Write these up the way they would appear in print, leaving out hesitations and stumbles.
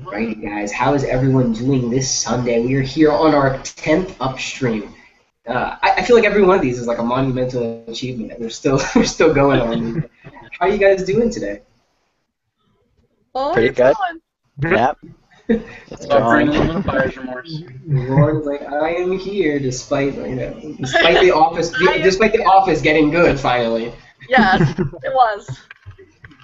Alrighty, guys. How is everyone doing this Sunday? We are here on our 10th upstream. I feel like every one of these is like a monumental achievement that we're still we're still going on. How are you guys doing today? Oh, Pretty it's good. on. Yep. It's Suffering a going. little buyer's remorse. Everyone's like, I am here, despite despite the office, despite the office getting good finally. Yes, it was.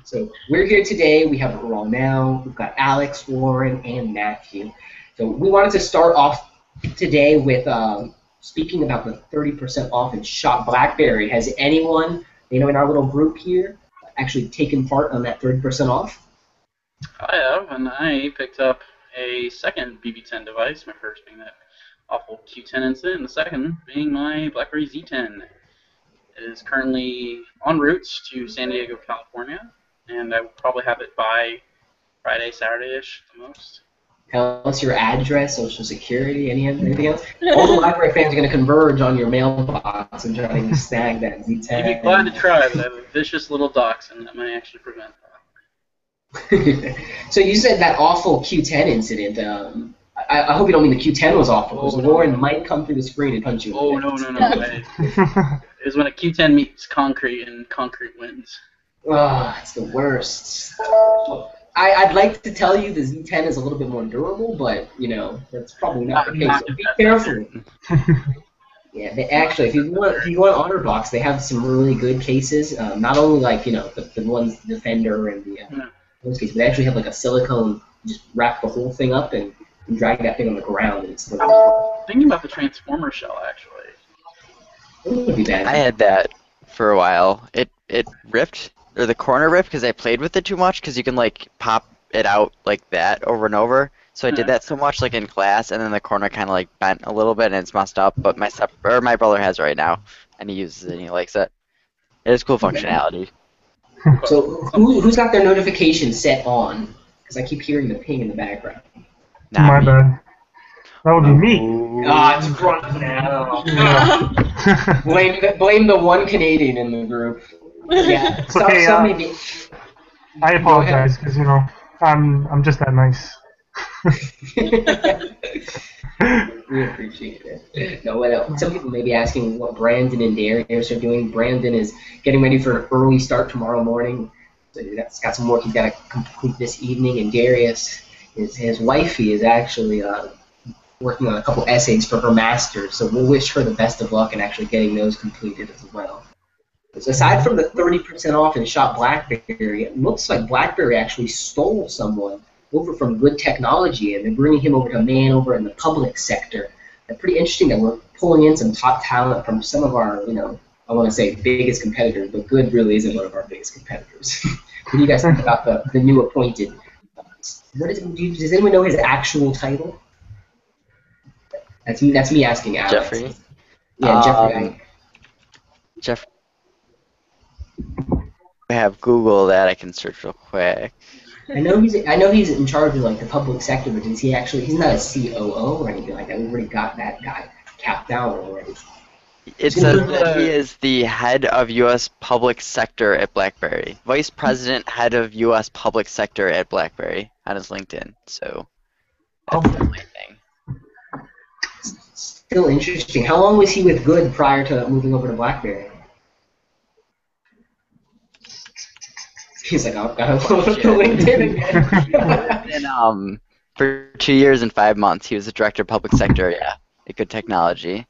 So we're here today. We have Ronell, we've got Alex, Warren, and Matthew. So we wanted to start off today with speaking about the 30% off in Shop BlackBerry. Has anyone, in our little group here, actually taken part on that 30% off? I have, and I picked up a second BB10 device, my first being that awful Q10 incident, and the second being my BlackBerry Z10. It is currently en route to San Diego, California, and I will probably have it by Friday, Saturday-ish at the most. Tell us your address, social security, anything else. All the BlackBerry fans are going to converge on your mailbox and try to snag that Z10. You'd be glad to try, but I have a vicious little dachshund that might actually prevent that. So you said that awful Q10 incident. I hope you don't mean the Q10 was awful, because Warren might come through the screen and punch you. Oh, no. It was when a Q10 meets concrete and concrete wins. Oh, it's the worst. I'd like to tell you the Z10 is a little bit more durable, but, that's probably not the case. So be careful. Yeah, actually, if you go on OtterBox, they have some really good cases. Not only the ones Defender and those cases, but they actually have like a silicone. You just wrap the whole thing up and drag that thing on the ground, and it's Thinking about the transformer shell, actually. it wouldn't be bad. I had that for a while. It ripped, or the corner ripped, because I played with it too much. Because you can like pop it out like that over and over. So I did that so much like in class, and then the corner kind of like bent a little bit and it's messed up. But my brother has it right now, and he uses it and he likes it. It has cool functionality. So who's got their notifications set on? Because I keep hearing the ping in the background. My bad. That would be me. Ah, it's front now. Blame the one Canadian in the group. Yeah. It's okay. Maybe. I apologize because I'm just that nice. We appreciate it. No, some people may be asking what Brandon and Darius are doing. Brandon is getting ready for an early start tomorrow morning. So he's got some work he's got to complete this evening. And Darius, his wifey, is actually working on a couple essays for her master's. So we'll wish her the best of luck in actually getting those completed as well. So aside from the 30% off in Shop BlackBerry, it looks like BlackBerry actually stole someone over from Good Technology, and they're bringing him over to man over in the public sector. It's pretty interesting that we're pulling in some top talent from some of our, I want to say biggest competitors, but Good really isn't one of our biggest competitors. What do you guys think about the new appointed? Does anyone know his actual title? That's me asking Alex. Jeffrey? Yeah, Jeff. I have Google that I can search real quick. I know he's in charge of like the public sector, but is he actually? He's not a COO or anything like that. We've already got that guy capped out already. It says that he is the head of U.S. public sector at BlackBerry, vice president, head of U.S. public sector at BlackBerry on his LinkedIn. So that's the only thing. Still interesting. How long was he with Good prior to moving over to BlackBerry? He's like, I've got to go to LinkedIn again. And for 2 years and 5 months, he was the director of public sector. Yeah, at Good Technology.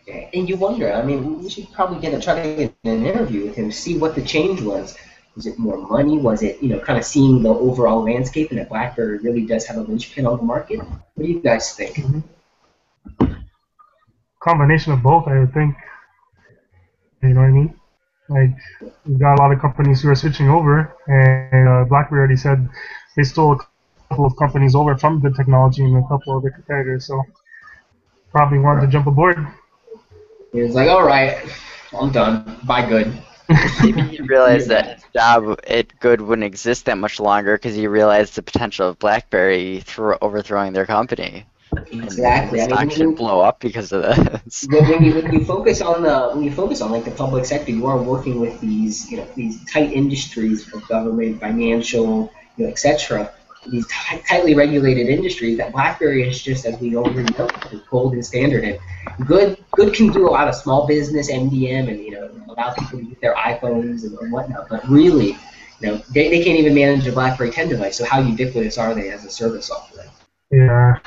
Okay. And you wonder. I mean, we should probably try to get an interview with him, see what the change was. Was it more money? Was it kind of seeing the overall landscape and that BlackBerry really does have a linchpin on the market? What do you guys think? Combination of both, I would think. You know what I mean? Like, we've got a lot of companies who are switching over, and BlackBerry already said they stole a couple of companies over from Good Technology and a couple of their competitors, so probably wanted to jump aboard. He was like, all right, I'm done. Bye, Good. Maybe he realized that his job at Good wouldn't exist that much longer because he realized the potential of BlackBerry overthrowing their company. Exactly. And the stock should blow up because of this. When you focus on like the public sector, you are working with these these tight industries of government, financial, etc. these tightly regulated industries that BlackBerry is just, as we already know, the golden standard. And good can do a lot of small business MDM and allow people to use their iPhones and whatnot. But really, they can't even manage a BlackBerry 10 device. So how ubiquitous are they as a service offering? Yeah.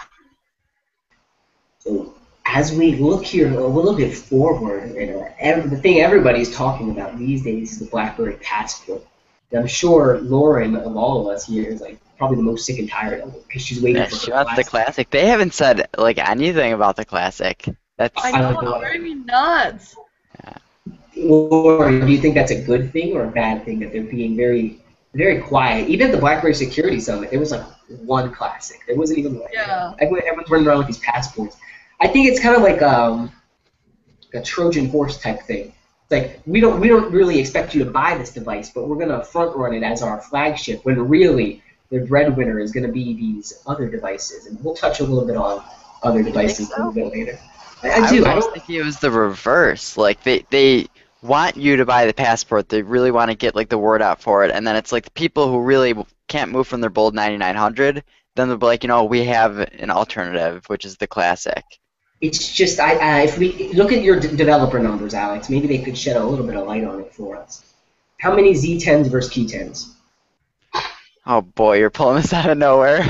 So as we look here a little bit forward, the thing everybody's talking about these days is the BlackBerry Passport. And I'm sure Lauren, of all of us here, is like probably the most sick and tired of it because she's waiting Yeah, for she her wants the classic. They haven't said like anything about the classic. That's I know, it's driving me nuts. Lauren, do you think that's a good thing or a bad thing that they're being very, very quiet? Even at the BlackBerry Security Summit, there was like one classic. There wasn't even like everyone's running around with these passports. I think it's kind of like a Trojan horse type thing. It's like we don't really expect you to buy this device, but we're gonna front run it as our flagship. When really the breadwinner is gonna be these other devices, and we'll touch a little bit on other devices a little bit later. I do. I was thinking it was the reverse. Like they want you to buy the Passport. They really want to get like the word out for it, and then it's like the people who really can't move from their bold 9900. Then they'll be like, we have an alternative, which is the classic. It's just, if we look at your developer numbers, Alex, maybe they could shed a little bit of light on it for us. How many Z10s versus Q10s? Oh boy, you're pulling this out of nowhere.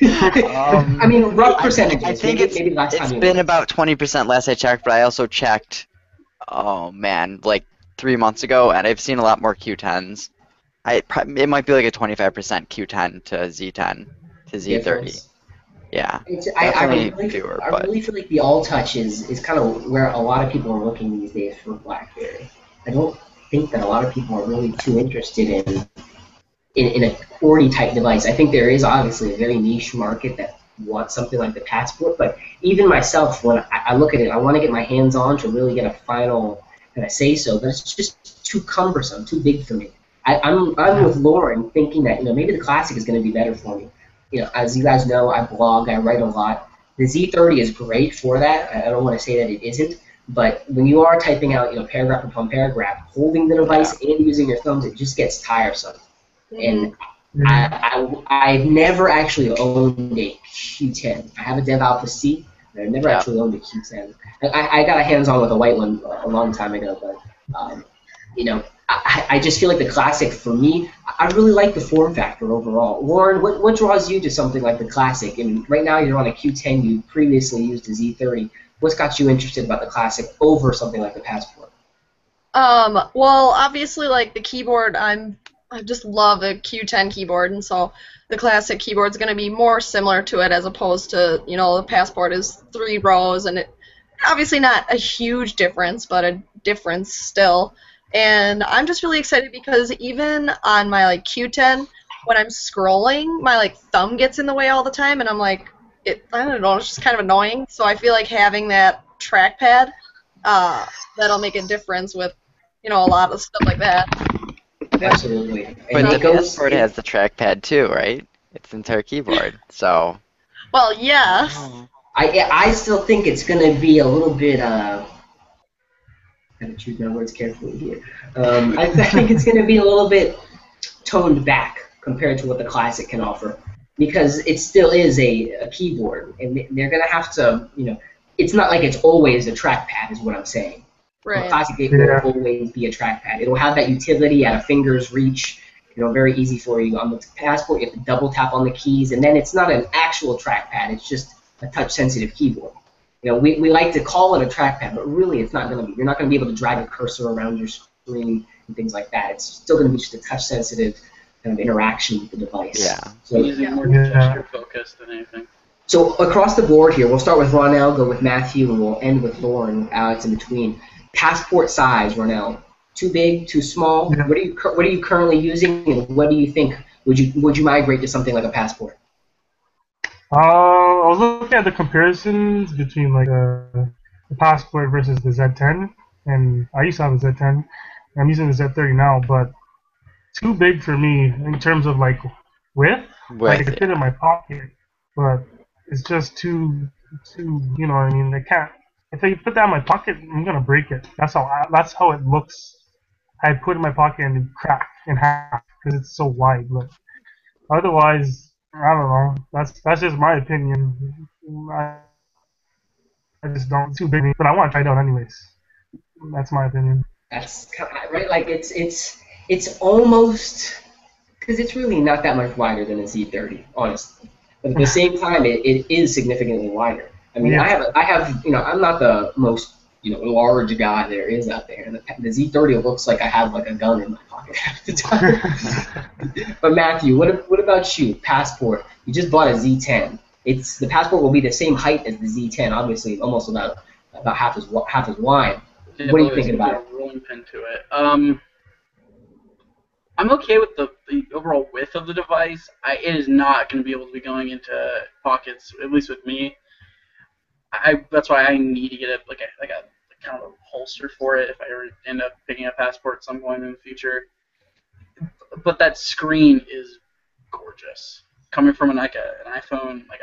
I mean, rough percentages. I think maybe last time it's been about 20% last I checked, but I also checked, oh man, like 3 months ago, and I've seen a lot more Q10s. It might be like a 25% Q10 to Z10 to Z30. Yeah, I really feel Well, obviously, like the keyboard, I just love the Q10 keyboard, and so the Classic keyboard is going to be more similar to it as opposed to, the Passport is 3 rows, and it obviously not a huge difference, but a difference still. And I'm just really excited because even on my Q10, when I'm scrolling, my thumb gets in the way all the time, and I'm like, I don't know, it's just kind of annoying. So I feel like having that trackpad, that'll make a difference with, a lot of stuff like that. Absolutely. But the Passport has the trackpad too, right? It's the entire keyboard, so. Well, yes. I still think it's going to be a little bit. Got to choose my words carefully here. I think it's going to be a little bit toned back compared to what the Classic can offer, because it still is a keyboard, and they're going to have to, it's not like it's always a trackpad, is what I'm saying. Right. The Classic it will always be a trackpad. It'll have that utility at a finger's reach, very easy for you. On the Passport, you have to double tap on the keys, and then it's not an actual trackpad. It's just a touch-sensitive keyboard. We like to call it a trackpad, but really it's not going to be. You're not going to be able to drag a cursor around your screen and things like that. It's still going to be just a touch-sensitive kind of interaction with the device. Yeah. So, using more gesture focused than anything. So across the board here, we'll start with Ronell, go with Matthew, and we'll end with Lauren, with Alex in between. Passport size, Ronell. Too big, too small? Yeah. What are you currently using, and what do you think? Would you migrate to something like a Passport? I was looking at the comparisons between the Passport versus the Z10, and I used to have a Z10. I'm using the Z30 now, but too big for me in terms of width. I can fit in my pocket, but it's just too. You know what I mean? I can't. If I put that in my pocket, I'm gonna break it. That's how it looks. I put it in my pocket and it cracked in half because it's so wide. But otherwise, I don't know. That's just my opinion. I, I just don't. It's too big, but I want to try it out anyways. That's my opinion. That's kind of, right. Like it's almost because it's really not that much wider than a Z30, honestly. But at the same time, it is significantly wider. I mean, Yeah. I have, I'm not the most, large guy there is out there. And the Z30 looks like I have like a gun in my pocket half the time. But Matthew, what about you? Passport. You just bought a Z10. The Passport will be the same height as the Z10, obviously, almost about half as wide. Yeah, What are but you it's thinking gonna about be it? a rolling pin to it. I'm okay with the overall width of the device. It is not going to be able to be going into pockets, at least with me. That's why I need to get a kind of a holster for it if I ever end up picking a Passport at some point in the future. But that screen is gorgeous. Coming from an iPhone, like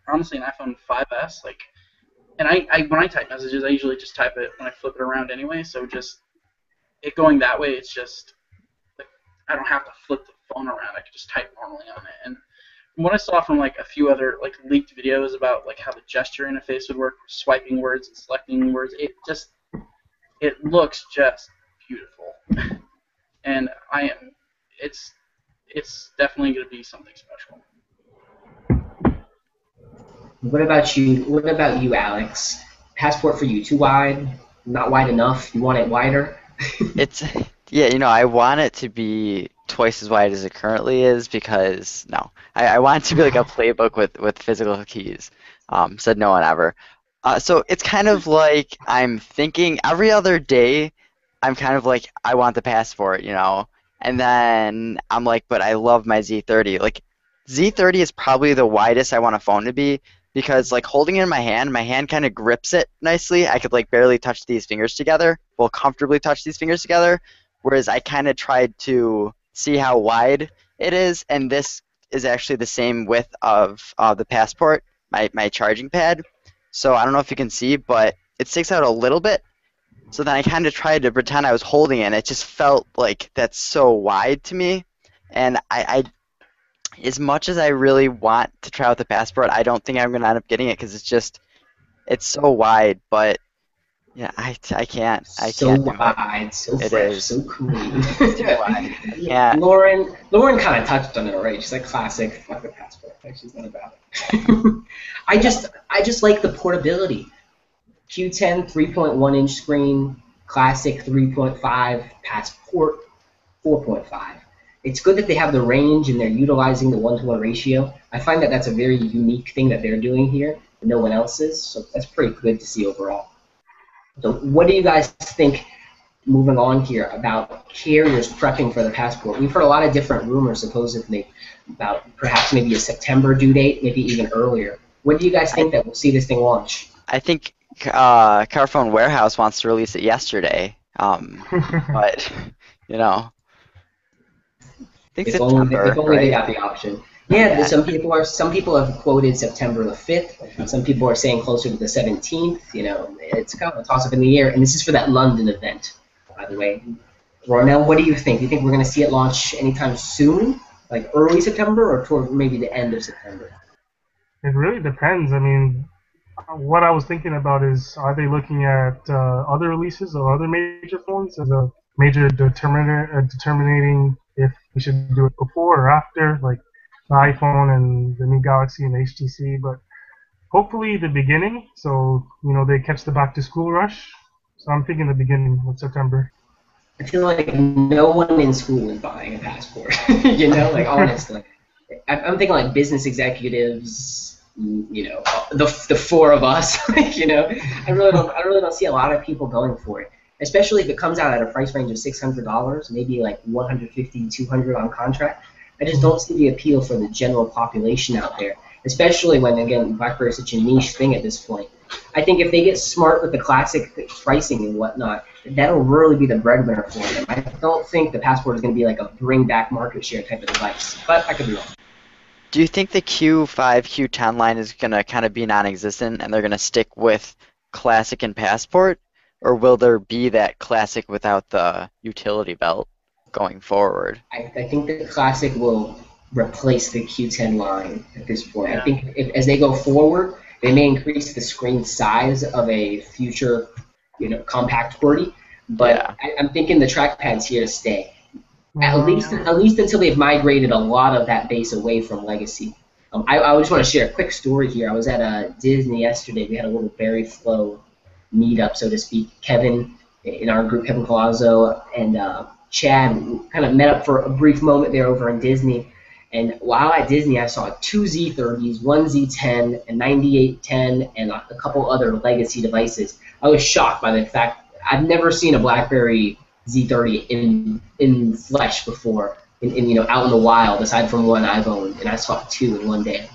honestly an iPhone 5S, and I when I type messages, I usually just type it when I flip it around anyway. So just it going that way, it's just like I don't have to flip the phone around. I can just type normally on it. And from what I saw from like a few other like leaked videos about like how the gesture interface would work, swiping words and selecting words, it looks just beautiful. And it's it's definitely going to be something special. What about you, Alex? Passport for you, too wide? Not wide enough? You want it wider? It's yeah, I want it to be twice as wide as it currently is because no, I want it to be like a playbook with physical keys. Said no one ever. So it's kind of like I'm thinking every other day. I'm kind of like I want the passport, and then I'm like, but I love my Z30. Like Z30 is probably the widest I want a phone to be because like holding it in my hand kind of grips it nicely. I could like barely touch these fingers together, well, comfortably touch these fingers together. Whereas I kind of tried to see how wide it is, and this is actually the same width of the passport, my charging pad. So I don't know if you can see, but it sticks out a little bit. So then I kind of tried to pretend I was holding it, and it just felt like that's so wide to me. And as much as I really want to try out the passport, I don't think I'm going to end up getting it because it's so wide. But yeah, I So can't do it. wide, so It fresh, is. so clean. It's too wide. I can't. Lauren kind of touched on it already. She's like classic, fuck the passport. Like she's not about it. I just like the portability. Q10 3.1-inch screen, classic 3.5, passport 4.5. It's good that they have the range and they're utilizing the 1-to-1 ratio. I find that that's a very unique thing that they're doing here. No one else is, so that's pretty good to see overall. So what do you guys think, moving on here, about carriers prepping for the passport? We've heard a lot of different rumors, supposedly, about perhaps maybe a September due date, maybe even earlier. When do you guys I think that we'll see this thing launch? I think Carphone Warehouse wants to release it yesterday. But I think If September, only they right? got the option. Yeah, Yeah. some people have quoted September the 5th. Some people are saying closer to the 17th. It's kind of a toss up in the air. And this is for that London event, by the way. Ronell, what do you think? Do you think we're going to see it launch anytime soon, like early September, or toward maybe the end of September? It really depends. I mean, what I was thinking about is, are they looking at other releases of other major phones as a major determining if we should do it before or after, like the iPhone and the new Galaxy and the HTC? But hopefully the beginning, so they catch the back to school rush. So I'm thinking the beginning of September. I feel like no one in school is buying a passport. Like honestly, I'm thinking like business executives. The four of us. I really don't see a lot of people going for it, especially if it comes out at a price range of $600, maybe like 150, 200 on contract. I just don't see the appeal for the general population out there, especially when, again, BlackBerry is such a niche thing at this point. I think if they get smart with the classic pricing and whatnot, that'll really be the breadwinner for them. I don't think the Passport is going to be like a bring back market share type of device, but I could be wrong. Do you think the Q5, Q10 line is gonna kind of be non-existent and they're gonna stick with Classic and Passport, or will there be that Classic without the utility belt going forward? I think the Classic will replace the Q10 line at this point. Yeah. I think as they go forward, they may increase the screen size of a future, compact QWERTY, but Yeah. I'm thinking the trackpad's here to stay. At least Uh, at least until they've migrated a lot of that base away from legacy. I just want to share a quick story here. I was at Disney yesterday. We had a little BerryFlow meetup, so to speak. Kevin in our group, Kevin Palazzo, and Chad kind of met up for a brief moment there over in Disney. And while at Disney, I saw two Z30s, one Z10, a 9810, and a couple other legacy devices. I was shocked by the fact I've never seen a BlackBerry Z30 in flesh before, out in the wild, aside from one I've owned, and I saw two in one day.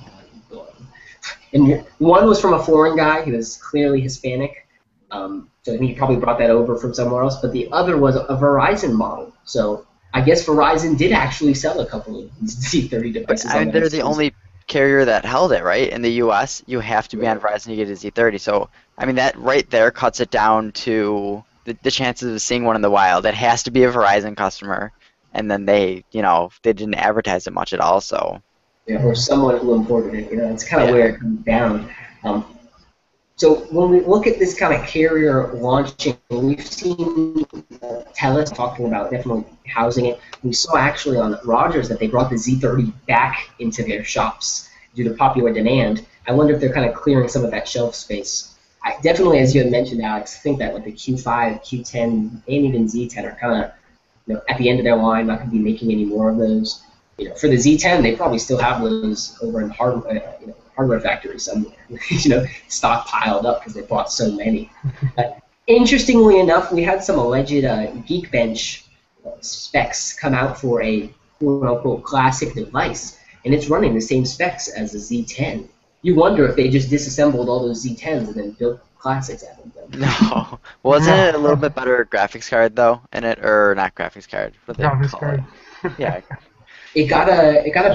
And one was from a foreign guy. He was clearly Hispanic, so I think he probably brought that over from somewhere else. But the other was a Verizon model. So I guess Verizon did actually sell a couple of Z30 devices. I mean, they're the only carrier that held it, right? In the U.S., you have to be on Verizon to get a Z30. So, I mean, that right there cuts it down to the chances of seeing one in the wild. It has to be a Verizon customer, and then they didn't advertise it much at all. So, or someone who imported it. It's kind of Yeah. where it comes down. So when we look at this kind of carrier launching, we've seen Telus talking about definitely housing it. We saw actually on Rogers that they brought the Z30 back into their shops due to popular demand. I wonder if they're kind of clearing some of that shelf space. I definitely, as you had mentioned, Alex, think that with the Q5, Q10, and even Z10 are kind of at the end of their line, not going to be making any more of those. For the Z10, they probably still have those over in hardware factory somewhere, stockpiled up because they bought so many. Interestingly enough, we had some alleged Geekbench specs come out for a quote-unquote classic device, and it's running the same specs as a Z10. You wonder if they just disassembled all those Z10s and then built classics out of them. no. Wasn't it a little bit better graphics card, though, in it? Or not graphics card. What do they graphics call card. it? Yeah. It got a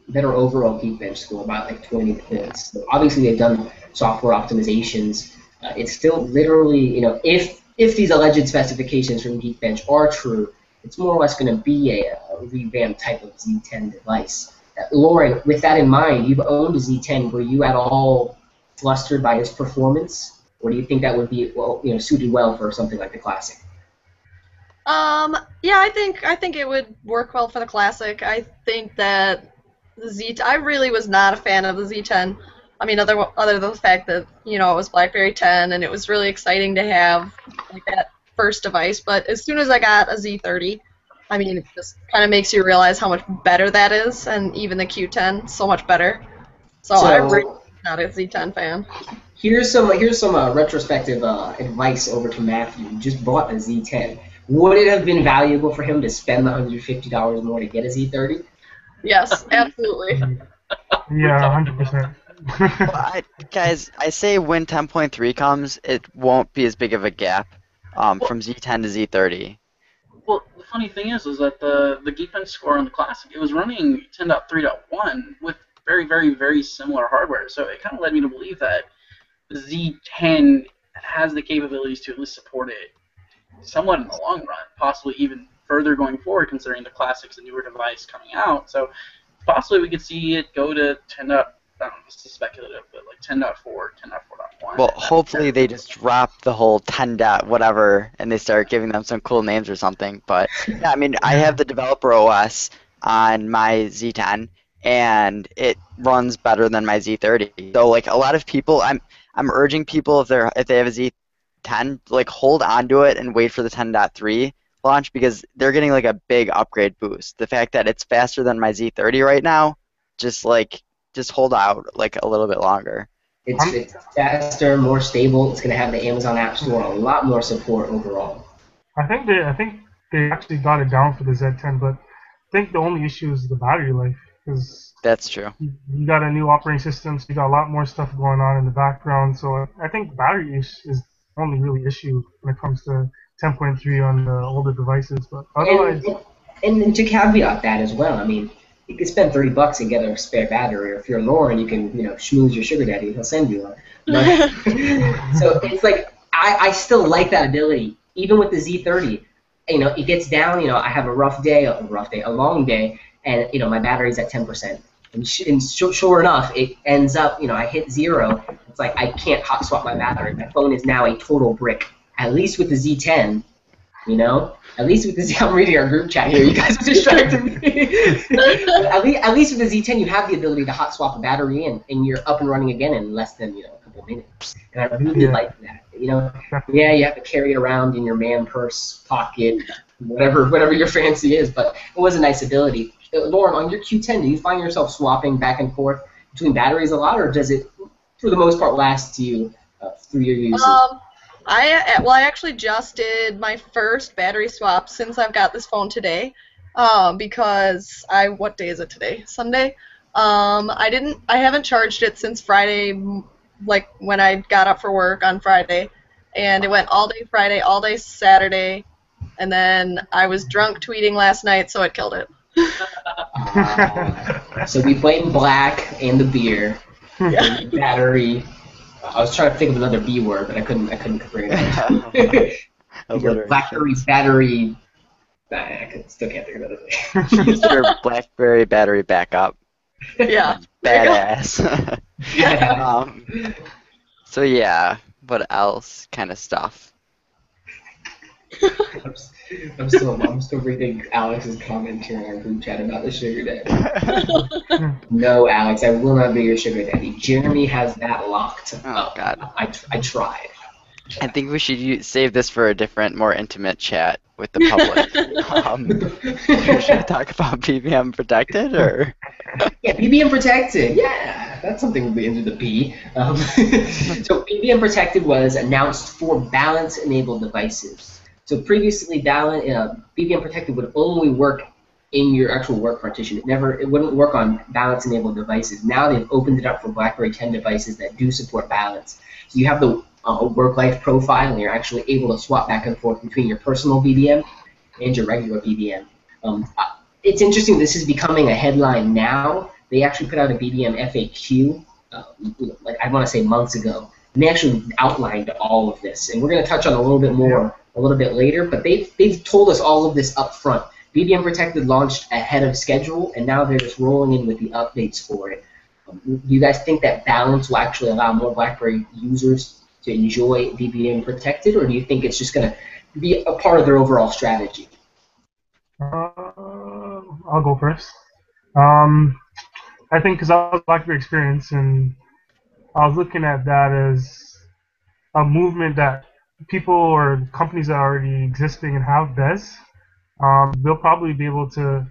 better overall Geekbench score, about like 20 points. So obviously they've done software optimizations. It's still literally, if these alleged specifications from Geekbench are true, it's more or less going to be a revamped type of Z10 device. Lauren, with that in mind, you've owned a Z10. Were you at all flustered by its performance, or do you think that would be suited well for something like the Classic? Yeah, I think it would work well for the Classic. I think that I really was not a fan of the Z10. I mean, other than the fact that it was BlackBerry 10 and it was really exciting to have like that first device. But as soon as I got a Z30, I mean, it just kind of makes you realize how much better that is, and even the Q10 so much better. So I'm really not a Z10 fan. Here's some retrospective advice over to Matthew, who just bought a Z10. Would it have been valuable for him to spend the $150 more to get a Z30? Yes, absolutely. Yeah, 100%. Well, guys, I say when 10.3 comes, it won't be as big of a gap from Z10 to Z30. Well, the funny thing is that the Geekbench score on the Classic, it was running 10.3.1 with very, very, very similar hardware. So it kind of led me to believe that the Z10 has the capabilities to at least support it somewhat in the long run, possibly even further going forward, considering the Classic's a newer device coming out. So possibly we could see it go to 10. I don't know, this is speculative, but like 10.4, 10.4.1. Well, hopefully they just drop the whole 10 dot whatever and they start giving them some cool names or something. But yeah, I mean, I have the developer OS on my Z10 and it runs better than my Z30. So like a lot of people, I'm urging people if they have a Z10, like hold on to it and wait for the 10.3 launch because they're getting like a big upgrade boost. The fact that it's faster than my Z30 right now, just hold out like a little bit longer. It's faster, more stable. It's going to have the Amazon App Store, a lot more support overall. I think they actually got it down for the Z10, but I think the only issue is the battery life. Because that's true. You got a new operating system, so you got a lot more stuff going on in the background. So I think battery is the only really issue when it comes to 10.3 on the older devices. But otherwise, and to caveat that as well, I mean, you could spend $30 and get a spare battery, or if you're Lauren, you can schmooze your sugar daddy, he'll send you one. But, so it's like I still like that ability, even with the Z30. It gets down. I have a long day, and my battery's at 10%. And sure enough, it ends up, I hit 0. It's like I can't hot swap my battery. My phone is now a total brick. At least with the Z10, At least with the Z, I'm reading our group chat here. You guys are distracting me. at least with the Z10, you have the ability to hot swap a battery and you're up and running again in less than a couple of minutes. And I really like that. Yeah, you have to carry it around in your man purse, pocket, whatever your fancy is. But it was a nice ability. Lauren, on your Q10, do you find yourself swapping back and forth between batteries a lot, or does it, for the most part, last you through your usage? I actually just did my first battery swap since I've got this phone today, because what day is it today? Sunday. I haven't charged it since Friday, like when I got up for work on Friday, and it went all day Friday, all day Saturday, and then I was drunk tweeting last night, so it killed it. So we blame black and the beer, Yeah. battery. I was trying to think of another B word, but I couldn't bring it up. BlackBerry battery. Still can't think of another thing. Use your BlackBerry battery backup. Yeah. Badass. Yeah. So yeah, what else kind of stuff? I'm still reading Alex's comment here in our group chat about the sugar daddy. No, Alex, I will not be your sugar daddy. Jeremy has that locked up. God. I tried. I think we should save this for a different, more intimate chat with the public. Should we talk about BBM protected, or? Yeah, BBM protected. Yeah, that's something we into the B. So BBM protected was announced for balance-enabled devices. So previously, BBM protected would only work in your actual work partition. It wouldn't work on balance-enabled devices. Now they've opened it up for BlackBerry 10 devices that do support balance. So you have the work-life profile, and you're actually able to swap back and forth between your personal BBM and your regular BBM. It's interesting. This is becoming a headline now. They actually put out a BBM FAQ, like I want to say months ago, and they actually outlined all of this. And we're going to touch on a little bit more a little bit later, but they've told us all of this up front. BBM Protected launched ahead of schedule, and now they're just rolling in with the updates for it. Do you guys think that balance will actually allow more BlackBerry users to enjoy BBM Protected, or do you think it's just going to be a part of their overall strategy? I'll go first. I think because I was BlackBerry experience, and I was looking at that as a movement that people or companies that are already existing and have BES, they'll probably be able to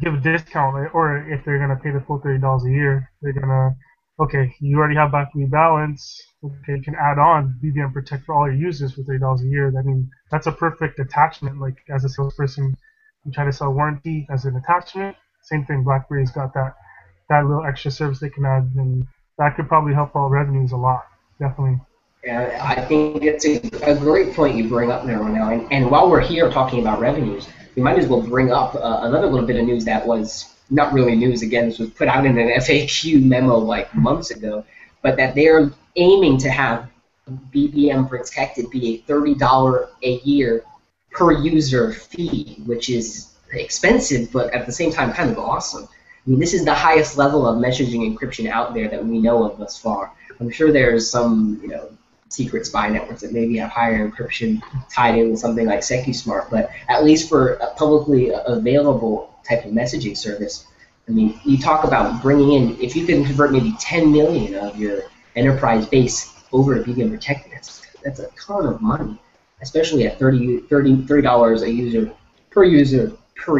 give a discount, or if they're going to pay the full $30 a year, they're going to, okay, you already have BlackBerry Balance, okay, you can add on BBM Protect for all your users for $30 a year. I mean, that's a perfect attachment. Like, as a salesperson, you try to sell warranty as an attachment. Same thing, BlackBerry's got that little extra service they can add, and that could probably help out revenues a lot, definitely. Yeah, I think it's a great point you bring up there right now. And while we're here talking about revenues, we might as well bring up another little bit of news that was not really news. Again, this was put out in an FAQ memo like months ago, but that they're aiming to have BBM Protected be a $30 a year per user fee, which is expensive, but at the same time kind of awesome. I mean, this is the highest level of messaging encryption out there that we know of thus far. I'm sure there's some, secret spy networks that maybe have higher encryption tied in with something like SecuSmart, but at least for a publicly available type of messaging service, I mean, you talk about bringing in, if you can convert maybe 10 million of your enterprise base over to BBM Protected, that's a ton of money, especially at $30 a user per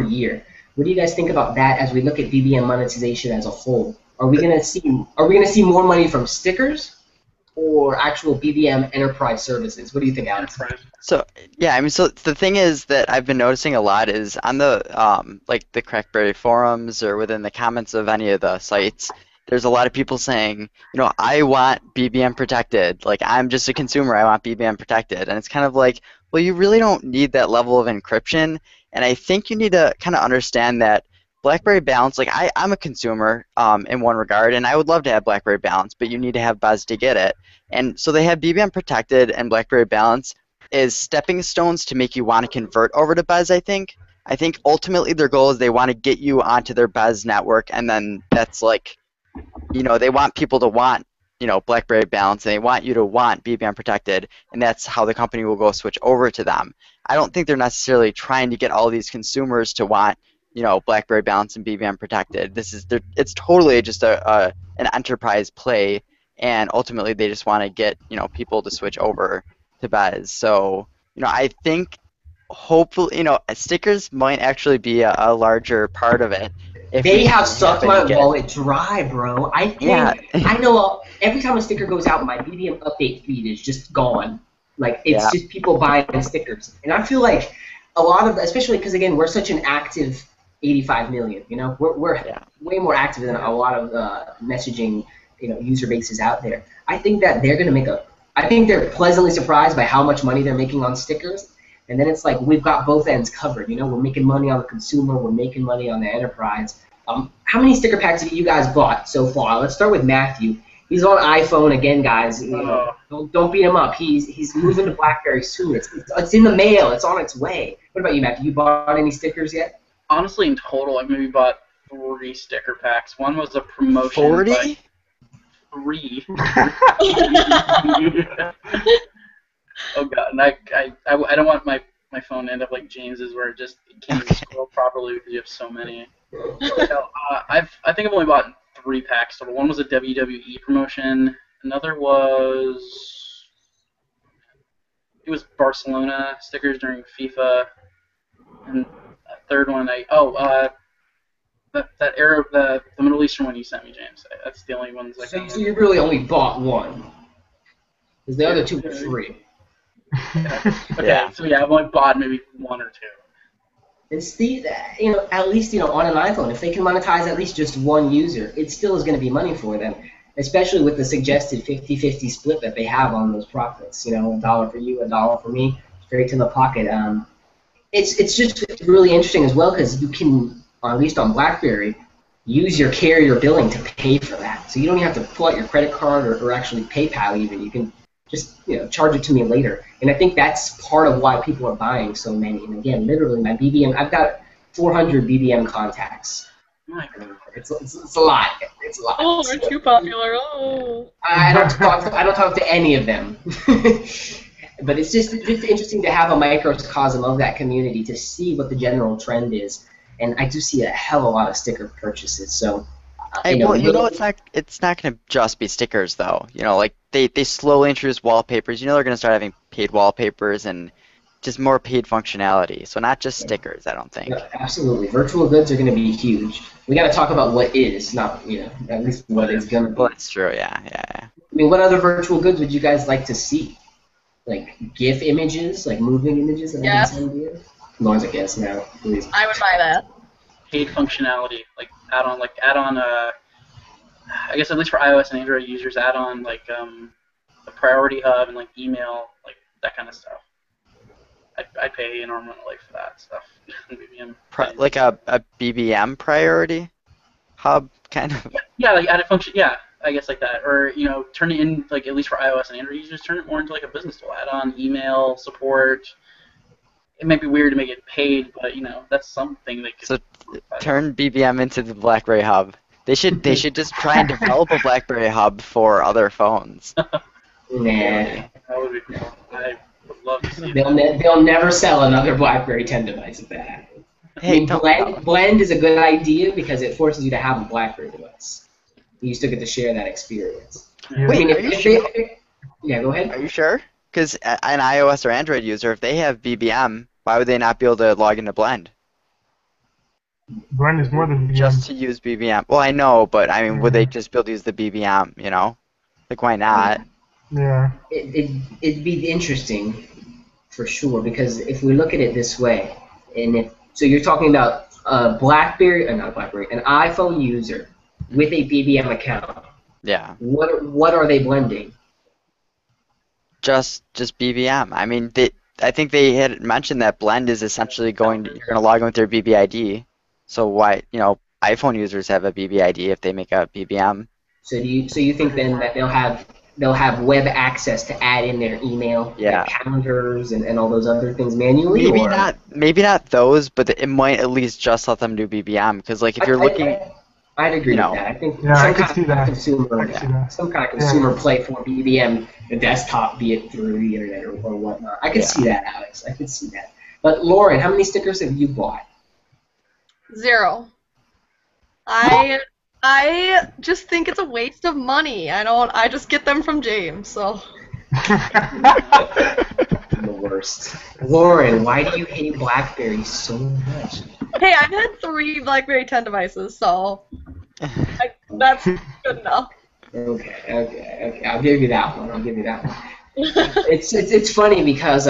year. What do you guys think about that as we look at BBM monetization as a whole? Are we gonna see more money from stickers or actual BBM enterprise services? What do you think, Alex? So yeah, I mean, so the thing is that I've been noticing a lot is on the like the Crackberry forums or within the comments of any of the sites, there's a lot of people saying, I want BBM protected. Like, I'm just a consumer, I want BBM protected. And it's kind of like, well, you really don't need that level of encryption. And I think you need to kind of understand that BlackBerry Balance, like I'm a consumer in one regard, and I would love to have BlackBerry Balance, but you need to have BES to get it. And so they have BBM Protected and BlackBerry Balance is stepping stones to make you want to convert over to BES, I think. I think ultimately their goal is they want to get you onto their BES network, and then that's like, they want people to want, BlackBerry Balance, and they want you to want BBM protected, and that's how the company will go switch over to them. I don't think they're necessarily trying to get all these consumers to want, BlackBerry Balance and BBM protected. It's totally just an enterprise play, and ultimately they just want to get, people to switch over to BES. So, I think hopefully, stickers might actually be a larger part of it if They we have do sucked happen my to get. wallet dry, bro. I Yeah. think I know every time a sticker goes out, my BBM update feed is just gone. Like it's Yeah. just people buying stickers, and I feel like a lot of, especially because again we're such an active 85 million. We're Yeah. way more active than a lot of messaging user bases out there. I think that they're gonna make a. I think they're pleasantly surprised by how much money they're making on stickers. And then it's like we've got both ends covered. We're making money on the consumer, we're making money on the enterprise. How many sticker packs have you guys bought so far? Let's start with Matthew. He's on iPhone again, guys. Don't beat him up. He's moving to BlackBerry soon. It's in the mail. It's on its way. What about you, Matthew? You bought any stickers yet? Honestly, in total, I've maybe bought 3 sticker packs. One was a promotion. 40? By 3. Oh god, and I don't want my phone to end up like James's, where it can't even scroll properly because you have so many. I think I've only bought 3 packs total. One was a WWE promotion. Another was Barcelona stickers during FIFA, and a third one the Middle Eastern one you sent me, James. That's the only ones I can. So you really only bought one, because the other 2 were free. Okay, Yeah. so yeah, I've only bought maybe 1 or 2. It's at least on an iPhone, if they can monetize at least just one user, it still is going to be money for them, especially with the suggested 50-50 split that they have on those profits. $1 for you, $1 for me, straight to the pocket. It's just really interesting as well because you can, or at least on BlackBerry, use your carrier billing to pay for that. So you don't even have to pull out your credit card or actually PayPal even. You can just charge it to me later. And I think that's part of why people are buying so many. And again, literally my BBM, I've got 400 BBM contacts. My God. It's a lot. It's a lot. Oh, we're too popular. Oh. I don't talk to any of them. But it's just interesting to have a microcosm of that community to see what the general trend is. And I do see a hell of a lot of sticker purchases. So, it's not going to just be stickers though. Like they slowly introduce wallpapers. They're going to start having paid wallpapers and just more paid functionality. So not just stickers, I don't think. No, absolutely. Virtual goods are going to be huge. We got to talk about what is, not, at least what is going to be. Well, that's true, yeah. I mean, what other virtual goods would you guys like to see? Like GIF images, like moving images that I can send you? Lauren's a guess now, please. I would buy that. Paid functionality, like add-on, I guess at least for iOS and Android users, add-on the priority hub and like email, like that kind of stuff. I'd pay enormously for that stuff. BBM. Like a BBM priority hub kind of. Yeah, like add a function. Yeah, I guess like that, or turn it in like at least for iOS and Android users, turn it more into like a business tool. Add on email support. It might be weird to make it paid, but that's something they could. So turn BBM into the BlackBerry hub. They should just try and develop a BlackBerry hub for other phones. Nah. That would be cool. I would love to see They'll never sell another BlackBerry 10 device if that happens. Hey, Blend is a good idea because it forces you to have a BlackBerry device. You still get to share that experience. Yeah. Wait, I mean, yeah, go ahead. Are you sure? Because an iOS or Android user, if they have BBM, why would they not be able to log into Blend? Blend is more than BBM. Just to use BBM. Well, I know, but I mean, would they just be able to use the BBM, Like, why not? Yeah. It'd be interesting, for sure, because if we look at it this way, so you're talking about not BlackBerry, an iPhone user with a BBM account. Yeah. What are they blending? Just BBM. I mean, I think they had mentioned that Blend is essentially you're going to log in with your BBID. So why, iPhone users have a BBID if they make a BBM. So you think then that they'll have they'll have web access to add in their email, Yeah. their calendars, and all those other things manually. Maybe not those, but it might at least just let them do BBM because like if you're looking, I'd agree you with know, that. I think Yeah, I some could kind see of that. consumer, I could see that. some kind of Yeah. consumer play for BBM, the desktop, be it through the internet or whatnot. I could Yeah. see that, Alex. I could see that. But Lauren, how many stickers have you bought? 0. I just think it's a waste of money. I just get them from James, so. The worst. Lauren, why do you hate BlackBerry so much? Hey, I've had 3 BlackBerry 10 devices, so that's good enough. Okay. I'll give you that one. It's funny because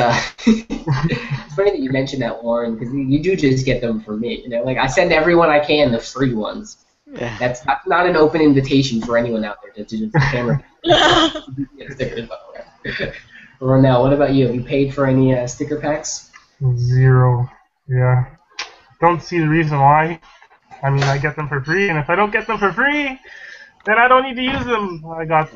it's funny that you mentioned that, Lauren, because you do just get them for me. You know, like I send everyone I can the free ones. Yeah. That's not an open invitation for anyone out there to just camera. Get stickers, by the way. Ronell, what about you? Have you paid for any sticker packs? 0. Yeah. Don't see the reason why. I mean, I get them for free, and if I don't get them for free, then I don't need to use them. I got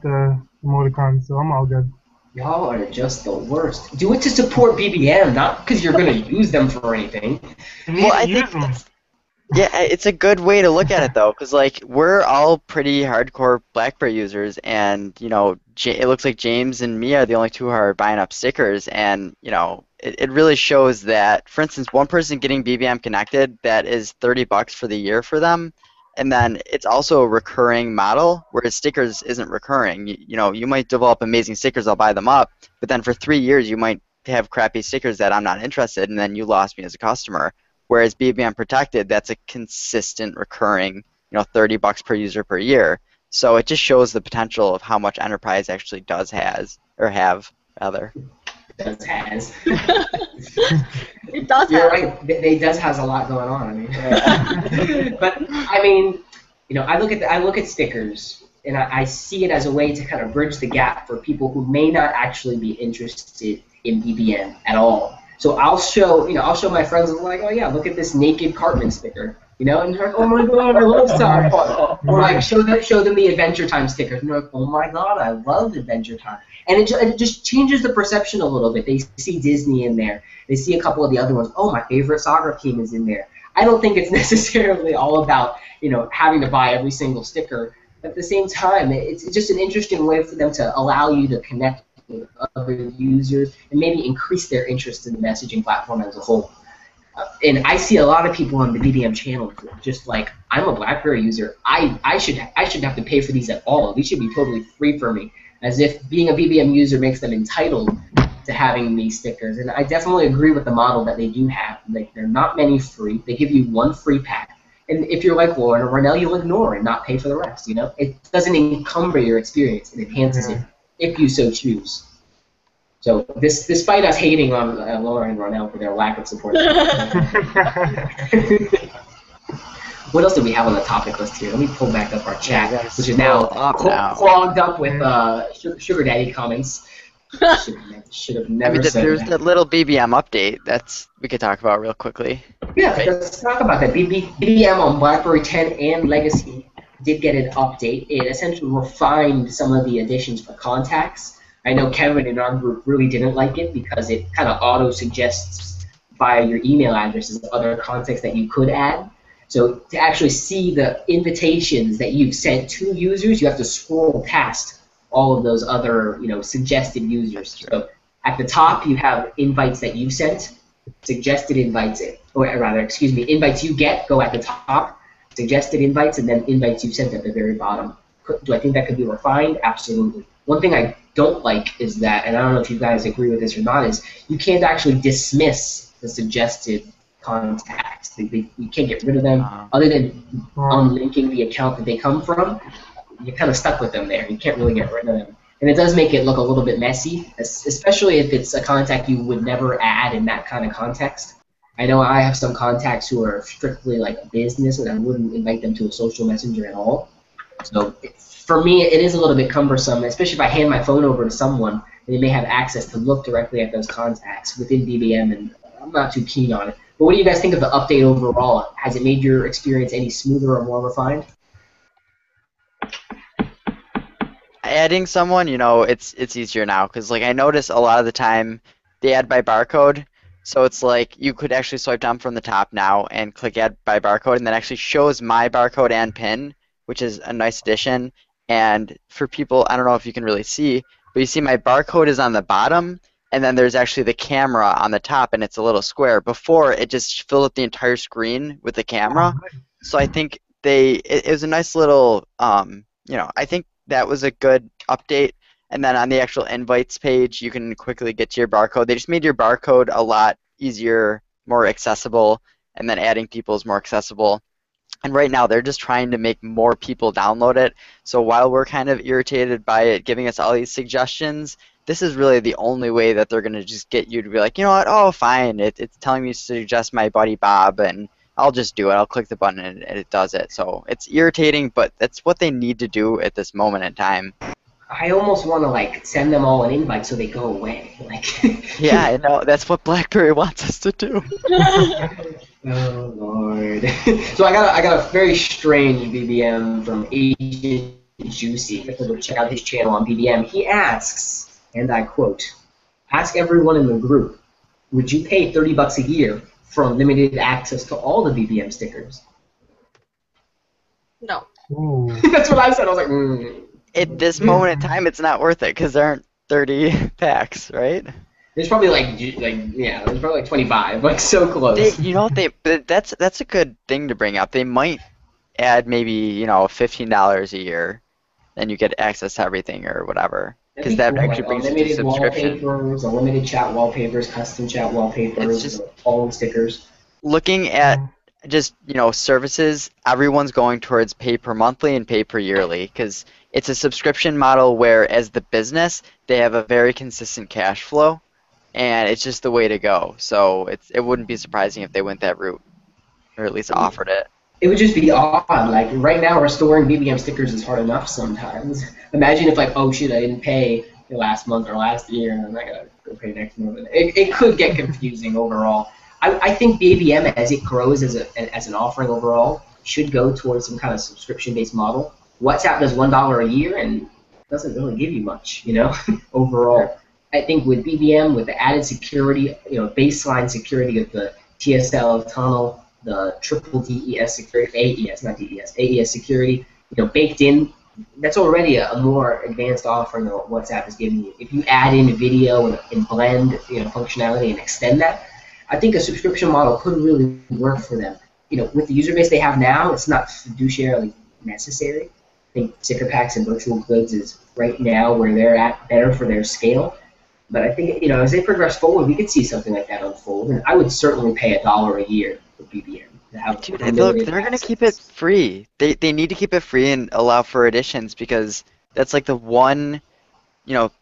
the emoticons, so I'm all good. Y'all are just the worst. Do it to support BBM, not because you're gonna use them for anything. You need to use them. Yeah, it's a good way to look at it though, because like we're all pretty hardcore BlackBerry users, and you know, it looks like James and me are the only 2 who are buying up stickers, and you know, it really shows that, for instance, one person getting BBM connected, that is $30 for the year for them, and then it's also a recurring model, whereas stickers isn't recurring. You know, you might develop amazing stickers, I'll buy them up, but then for 3 years you might have crappy stickers that I'm not interested in, and then you lost me as a customer. Whereas BBM Protected, that's a consistent, recurring, you know, $30 per user per year. So it just shows the potential of how much enterprise actually does have. Does has. It does You're have. right. They does has a lot going on. I mean, but I mean, you know, I look at stickers, and I see it as a way to kind of bridge the gap for people who may not actually be interested in BBM at all. So I'll show my friends, I'm like, oh yeah, look at this naked Cartman sticker, you know, and they're like, oh my god, I love South Park. Or like show them the Adventure Time stickers, and they're like, oh my god, I love Adventure Time. And it just changes the perception a little bit. They see Disney in there. They see a couple of the other ones. Oh, my favorite soccer team is in there. I don't think it's necessarily all about, you know, having to buy every single sticker. But at the same time, it's just an interesting way for them to allow you to connect with other users and maybe increase their interest in the messaging platform as a whole. And I see a lot of people on the BBM channel just like, I'm a BlackBerry user. I shouldn't have to pay for these at all. These should be totally free for me. As if being a BBM user makes them entitled to having these stickers. And I definitely agree with the model that they do have. Like, there are not many free. They give you 1 free pack. And if you're like Lauren or Ronell, you'll ignore and not pay for the rest, you know? It doesn't encumber your experience. It enhances it if you so choose. So despite us hating on Lauren and Ronell for their lack of support. What else do we have on the topic list here? Let me pull back up our chat, which is now clogged up with sugar daddy comments. Should have never said there's that. that little BBM update we could talk about real quickly. Yeah, let's talk about that. BBM on BlackBerry 10 and Legacy did get an update. It essentially refined some of the additions for contacts. I know Kevin in our group really didn't like it because it kind of auto-suggests via your email addresses other contacts that you could add. So to actually see the invitations that you've sent to users, you have to scroll past all of those other, you know, suggested users. So at the top, you have invites that you've sent, suggested invites, invites you get go at the top, suggested invites, and then invites you've sent at the very bottom. Do I think that could be refined? Absolutely. One thing I don't like is that, and I don't know if you guys agree with this or not, is you can't actually dismiss the suggested contacts. You can't get rid of them. Other than unlinking the account that they come from, you're kind of stuck with them there. You can't really get rid of them. And it does make it look a little bit messy, especially if it's a contact you would never add in that kind of context. I know I have some contacts who are strictly like a business, and I wouldn't invite them to a social messenger at all. So for me, it is a little bit cumbersome, especially if I hand my phone over to someone, and they may have access to look directly at those contacts within BBM, and I'm not too keen on it. But what do you guys think of the update overall? Has it made your experience any smoother or more refined? adding someone, it's easier now because like I notice a lot of the time they add by barcode, so it's like you could actually swipe down from the top now and click add by barcode, and that actually shows my barcode and PIN, which is a nice addition. And for people, I don't know if you can really see, but you see my barcode is on the bottom, and then there's actually the camera on the top, and it's a little square. Before it just filled up the entire screen with the camera, so I think it was a nice little I think that was a good update. And then on the actual invites page, you can quickly get to your barcode. They just made your barcode a lot easier, more accessible, and then adding people is more accessible. And right now, they're just trying to make more people download it. So while we're kind of irritated by it giving us all these suggestions, this is really the only way that they're going to just get you to be like, you know what, oh, fine, it's telling me to suggest my buddy Bob, and I'll just do it. I'll click the button, and it does it. So it's irritating, but that's what they need to do at this moment in time. I almost want to like send them all an invite so they go away. Like. Yeah, I know. That's what BlackBerry wants us to do. Oh Lord. So I got a very strange BBM from Agent Juicy. If you check out his channel on BBM, he asks, and I quote, "Ask everyone in the group, would you pay $30 a year for unlimited access to all the BBM stickers?" No. That's what I said. I was like, At this moment in time, it's not worth it because there aren't 30 packs, right? There's probably there's probably like 25, like so close. That's a good thing to bring up. They might add maybe $15 a year, then you get access to everything or whatever, because that actually brings you to subscription. Wallpapers, unlimited chat wallpapers, custom chat wallpapers, It's just all the stickers. Looking at just services, everyone's going towards pay per monthly and pay per yearly because it's a subscription model where as the business they have a very consistent cash flow, and it's just the way to go. So it wouldn't be surprising if they went that route, or at least offered it. It would just be odd. Like right now, restoring BBM stickers is hard enough sometimes. Imagine if like, oh shit, I didn't pay the last month or last year, and I gotta go pay next month. It could get confusing overall. I think BBM, as it grows as an offering overall, should go towards some kind of subscription-based model. WhatsApp does $1 a year and doesn't really give you much, overall. I think with BBM, with the added security, baseline security of the TSL tunnel, the triple DES security, AES, not DES, AES security, baked in, that's already a more advanced offering than what WhatsApp is giving you. If you add in video and blend, functionality and extend that, I think a subscription model could really work for them. With the user base they have now, it's not fiduciarily necessary. I think sticker packs and virtual goods is right now where they're at, better for their scale. But I think as they progress forward, we could see something like that unfold, and I would certainly pay $1 a year for BBM. Dude, look, they're gonna keep it free. They need to keep it free and allow for additions because that's like the one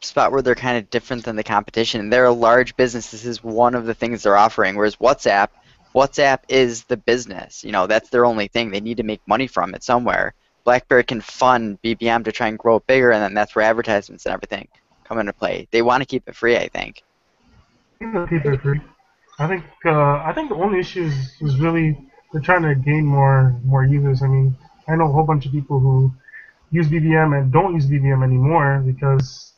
spot where they're kind of different than the competition. They're a large business. This is one of the things they're offering. Whereas WhatsApp is the business. That's their only thing. They need to make money from it somewhere. BlackBerry can fund BBM to try and grow it bigger, and then that's where advertisements and everything come into play. They want to keep it free, I think. Keep it free. I think the only issue is really they're trying to gain more users. I mean, I know a whole bunch of people who use BBM and don't use BBM anymore because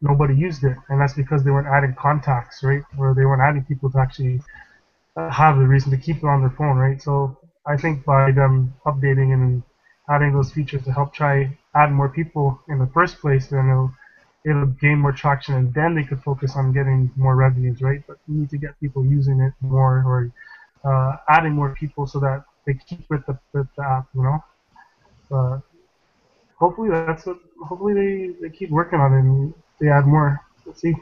nobody used it, and that's because they weren't adding contacts, right? Or they weren't adding people to actually have the reason to keep it on their phone, right? So I think by them updating and adding those features to help try add more people in the first place, then it'll gain more traction, and then they could focus on getting more revenues, right? But you need to get people using it more, or adding more people so that they keep with the app, But hopefully hopefully they keep working on it and they add more. Let's see.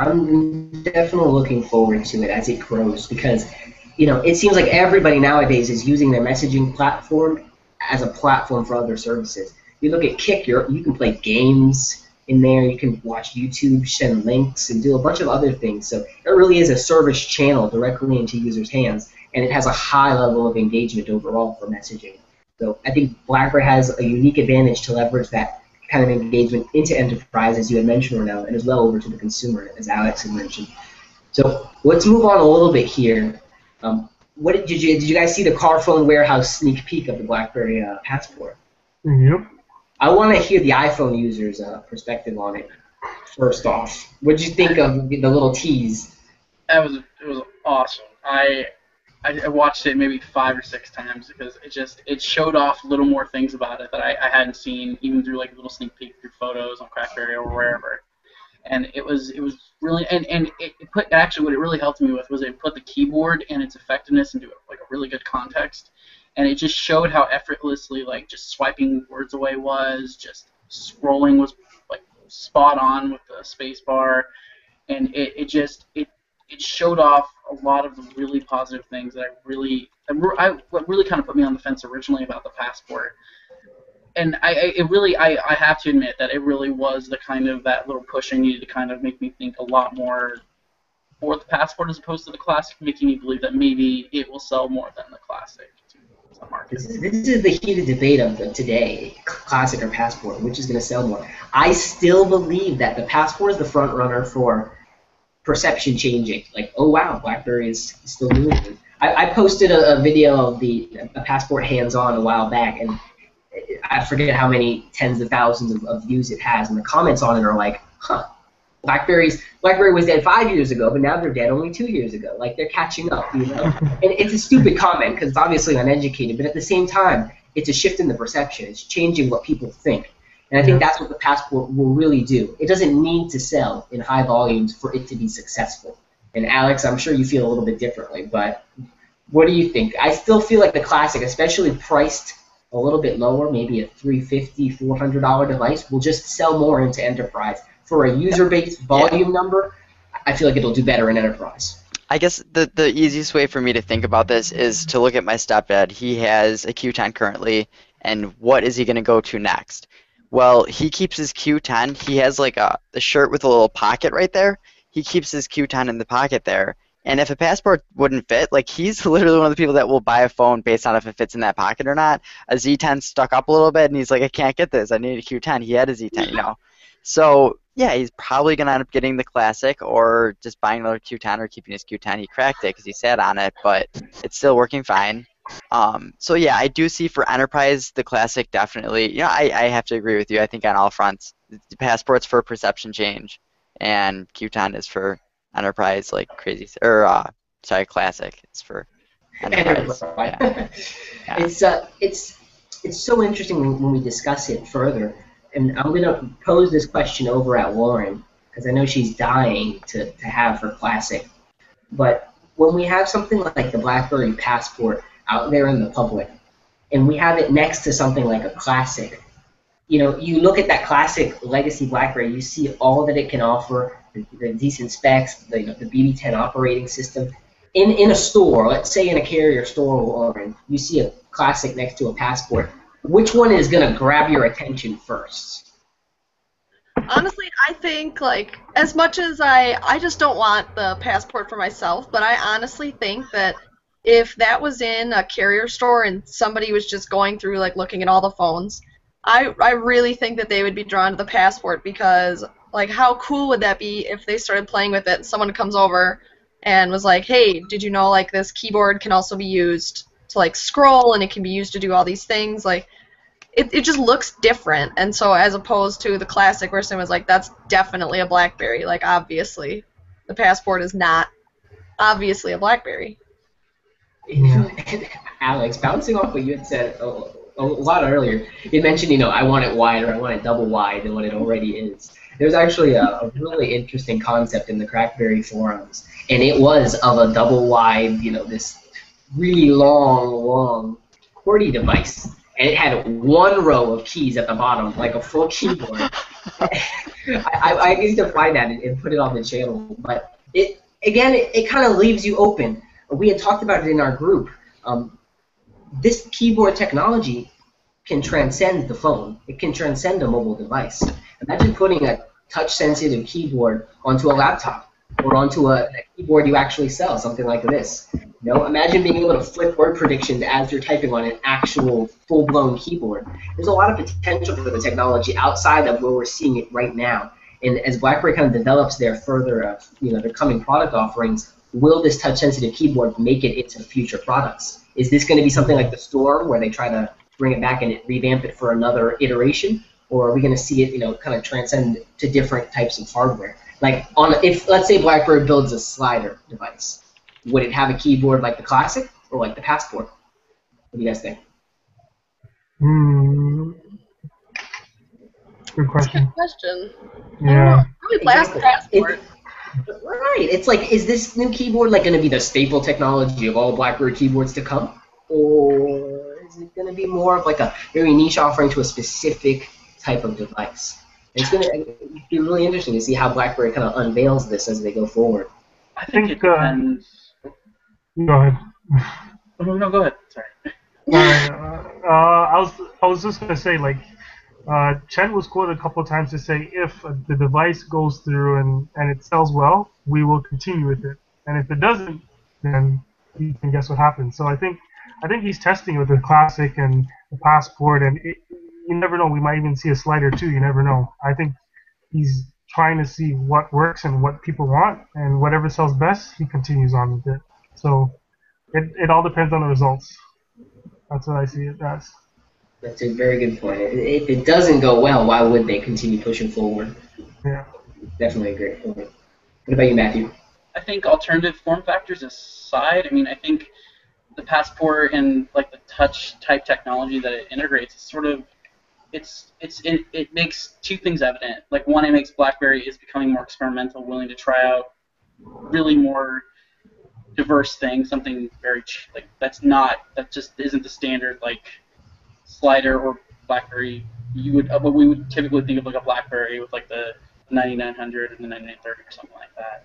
I'm definitely looking forward to it as it grows because, it seems like everybody nowadays is using their messaging platform as a platform for other services. You look at Kik, you can play games in there, you can watch YouTube, send links, and do a bunch of other things. So it really is a service channel directly into users' hands, and it has a high level of engagement overall for messaging. So I think BlackBerry has a unique advantage to leverage that kind of engagement into enterprise, as you had mentioned, Ronell, and as well over to the consumer, as Alex had mentioned. So let's move on a little bit here. What did you guys see the car phone warehouse sneak peek of the BlackBerry Passport? Yep. I want to hear the iPhone users' perspective on it. First off, what did you think of the little tease? It was awesome. I watched it maybe 5 or 6 times because it showed off little more things about it that I hadn't seen, even through like a little sneak peek through photos on BlackBerry or wherever. And it was really, and it put, actually what it really helped me with was it put the keyboard and its effectiveness into like a really good context, and it just showed how effortlessly like just swiping words away was, just scrolling was like spot on with the space bar, and it showed off a lot of the really positive things that what really kind of put me on the fence originally about the Passport. And I have to admit that it really was the kind of that little push I needed to kind of make me think a lot more for the Passport as opposed to the Classic, making me believe that maybe it will sell more than the Classic to the market. This is the heated debate of today, Classic or Passport, which is going to sell more. I still believe that the Passport is the front runner for perception changing. Like, oh wow, BlackBerry is still doing it. I posted a video of a Passport hands-on a while back, and I forget how many tens of thousands of views it has, and the comments on it are like, huh, BlackBerry was dead 5 years ago, but now they're dead only 2 years ago. Like, they're catching up, you know? And it's a stupid comment because it's obviously uneducated, but at the same time, it's a shift in the perception. It's changing what people think. And I think that's what the Passport will really do. It doesn't need to sell in high volumes for it to be successful. And Alex, I'm sure you feel a little bit differently, but what do you think? I still feel like the Classic, especially priced a little bit lower, maybe a $350, $400 device, will just sell more into enterprise. For a user-based volume number, I feel like it'll do better in enterprise. I guess the easiest way for me to think about this is to look at my stepdad. He has a Q10 currently, and what is he going to go to next? Well, he keeps his Q10. He has like a shirt with a little pocket right there. He keeps his Q10 in the pocket there. And if a Passport wouldn't fit, like he's literally one of the people that will buy a phone based on if it fits in that pocket or not. A Z10 stuck up a little bit, and he's like, I can't get this. I need a Q10. He had a Z10, you know. So yeah, he's probably gonna end up getting the Classic or just buying another Q10 or keeping his Q10. He cracked it because he sat on it, but it's still working fine. So yeah, I do see for enterprise the Classic definitely. You know, I have to agree with you. I think on all fronts, the Passport's for perception change, and Q10 is for enterprise, like crazy, or sorry, Classic. It's for enterprise. Yeah. Yeah. It's so interesting when we discuss it further, and I'm gonna pose this question over at Lauren because I know she's dying to have her Classic. But when we have something like the BlackBerry Passport out there in the public, and we have it next to something like a Classic, you know, you look at that Classic legacy BlackBerry, you see all that it can offer, the decent specs, the BB10 operating system. In a store, let's say in a carrier store, or you see a Classic next to a Passport, which one is going to grab your attention first? Honestly, I think, like, as much as I just don't want the Passport for myself, but I honestly think that if that was in a carrier store and somebody was just going through, like, looking at all the phones, I really think that they would be drawn to the Passport because, like, how cool would that be if they started playing with it and someone comes over and was like, hey, did you know, like, this keyboard can also be used to, like, scroll and it can be used to do all these things? Like, it just looks different. And so as opposed to the Classic where someone was like, that's definitely a BlackBerry. Like, obviously, the Passport is not obviously a BlackBerry. Yeah. Alex, bouncing off what you had said a lot earlier, you mentioned, you know, I want it wider, I want it double wide than what it already is. There's actually a really interesting concept in the Crackberry forums, and it was of a double wide, you know, this really long QWERTY device, and it had one row of keys at the bottom, like a full keyboard. I need to find that and put it on the channel, but it kind of leaves you open. We had talked about it in our group. This keyboard technology can transcend the phone. It can transcend a mobile device. Imagine putting a touch-sensitive keyboard onto a laptop or onto a keyboard you actually sell, something like this. You know, imagine being able to flip word predictions as you're typing on an actual full-blown keyboard. There's a lot of potential for the technology outside of where we're seeing it right now. And as BlackBerry kind of develops their further, their coming product offerings, will this touch-sensitive keyboard make it into future products? Is this going to be something like the Storm, where they try to bring it back and revamp it for another iteration? or are we going to see it, kind of transcend to different types of hardware? Like, if let's say BlackBerry builds a slider device, would it have a keyboard like the Classic or like the Passport? What do you guys think? Good question. Good question. I don't know. Yeah. Probably Exactly. Passport. Right. It's like, is this new keyboard like going to be the staple technology of all BlackBerry keyboards to come, or is it going to be more of like a very niche offering to a specific type of device? It's going to be really interesting to see how BlackBerry kind of unveils this as they go forward. I think it depends. Go ahead. Oh, no, go ahead. Sorry. I was just gonna say, like, Chen was quoted a couple of times to say, if the device goes through and it sells well, we will continue with it, and if it doesn't, then you can guess what happens. So I think he's testing with the Classic and the Passport, and you never know. We might even see a slider too. You never know. I think he's trying to see what works and what people want, and whatever sells best, he continues on with it. So it all depends on the results. That's what I see it as. That's a very good point. If it doesn't go well, why would they continue pushing forward? Yeah. Definitely a great point. What about you, Matthew? I think alternative form factors aside, I mean, I think the Passport and like the touch type technology that it integrates is sort of it makes two things evident. Like, one, it makes BlackBerry is becoming more experimental, willing to try out really more diverse things, something very like that just isn't the standard like slider or BlackBerry. But we would typically think of like a BlackBerry with like the 9900 and the 9930 or something like that.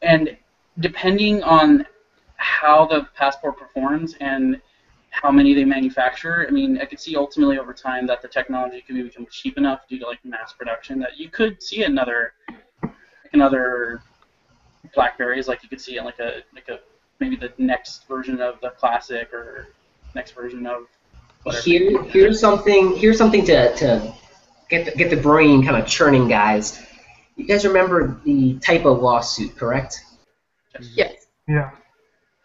And depending on how the Passport performs and how many they manufacture, I mean, I could see ultimately over time that the technology could become cheap enough due to like mass production that you could see another BlackBerries, like you could see in like a maybe the next version of the Classic or next version of whatever. Here's something to get the brain kind of churning, guys. You guys remember the typo lawsuit, correct? Yes. Yeah.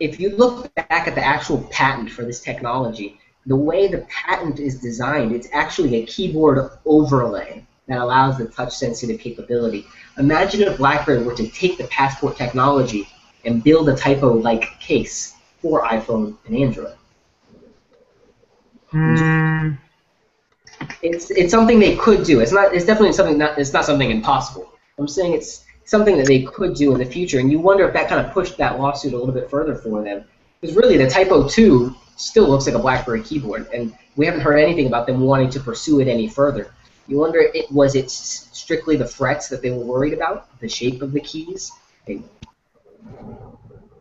If you look back at the actual patent for this technology, the way the patent is designed, it's actually a keyboard overlay that allows the touch-sensitive capability. Imagine if BlackBerry were to take the Passport technology and build a typo-like case for iPhone and Android. It's something they could do. It's definitely something it's not something impossible. I'm saying it's something that they could do in the future, and you wonder if that kind of pushed that lawsuit a little bit further for them. Because really, the Typo 2 still looks like a BlackBerry keyboard, and we haven't heard anything about them wanting to pursue it any further. You wonder, was it strictly the frets that they were worried about, the shape of the keys?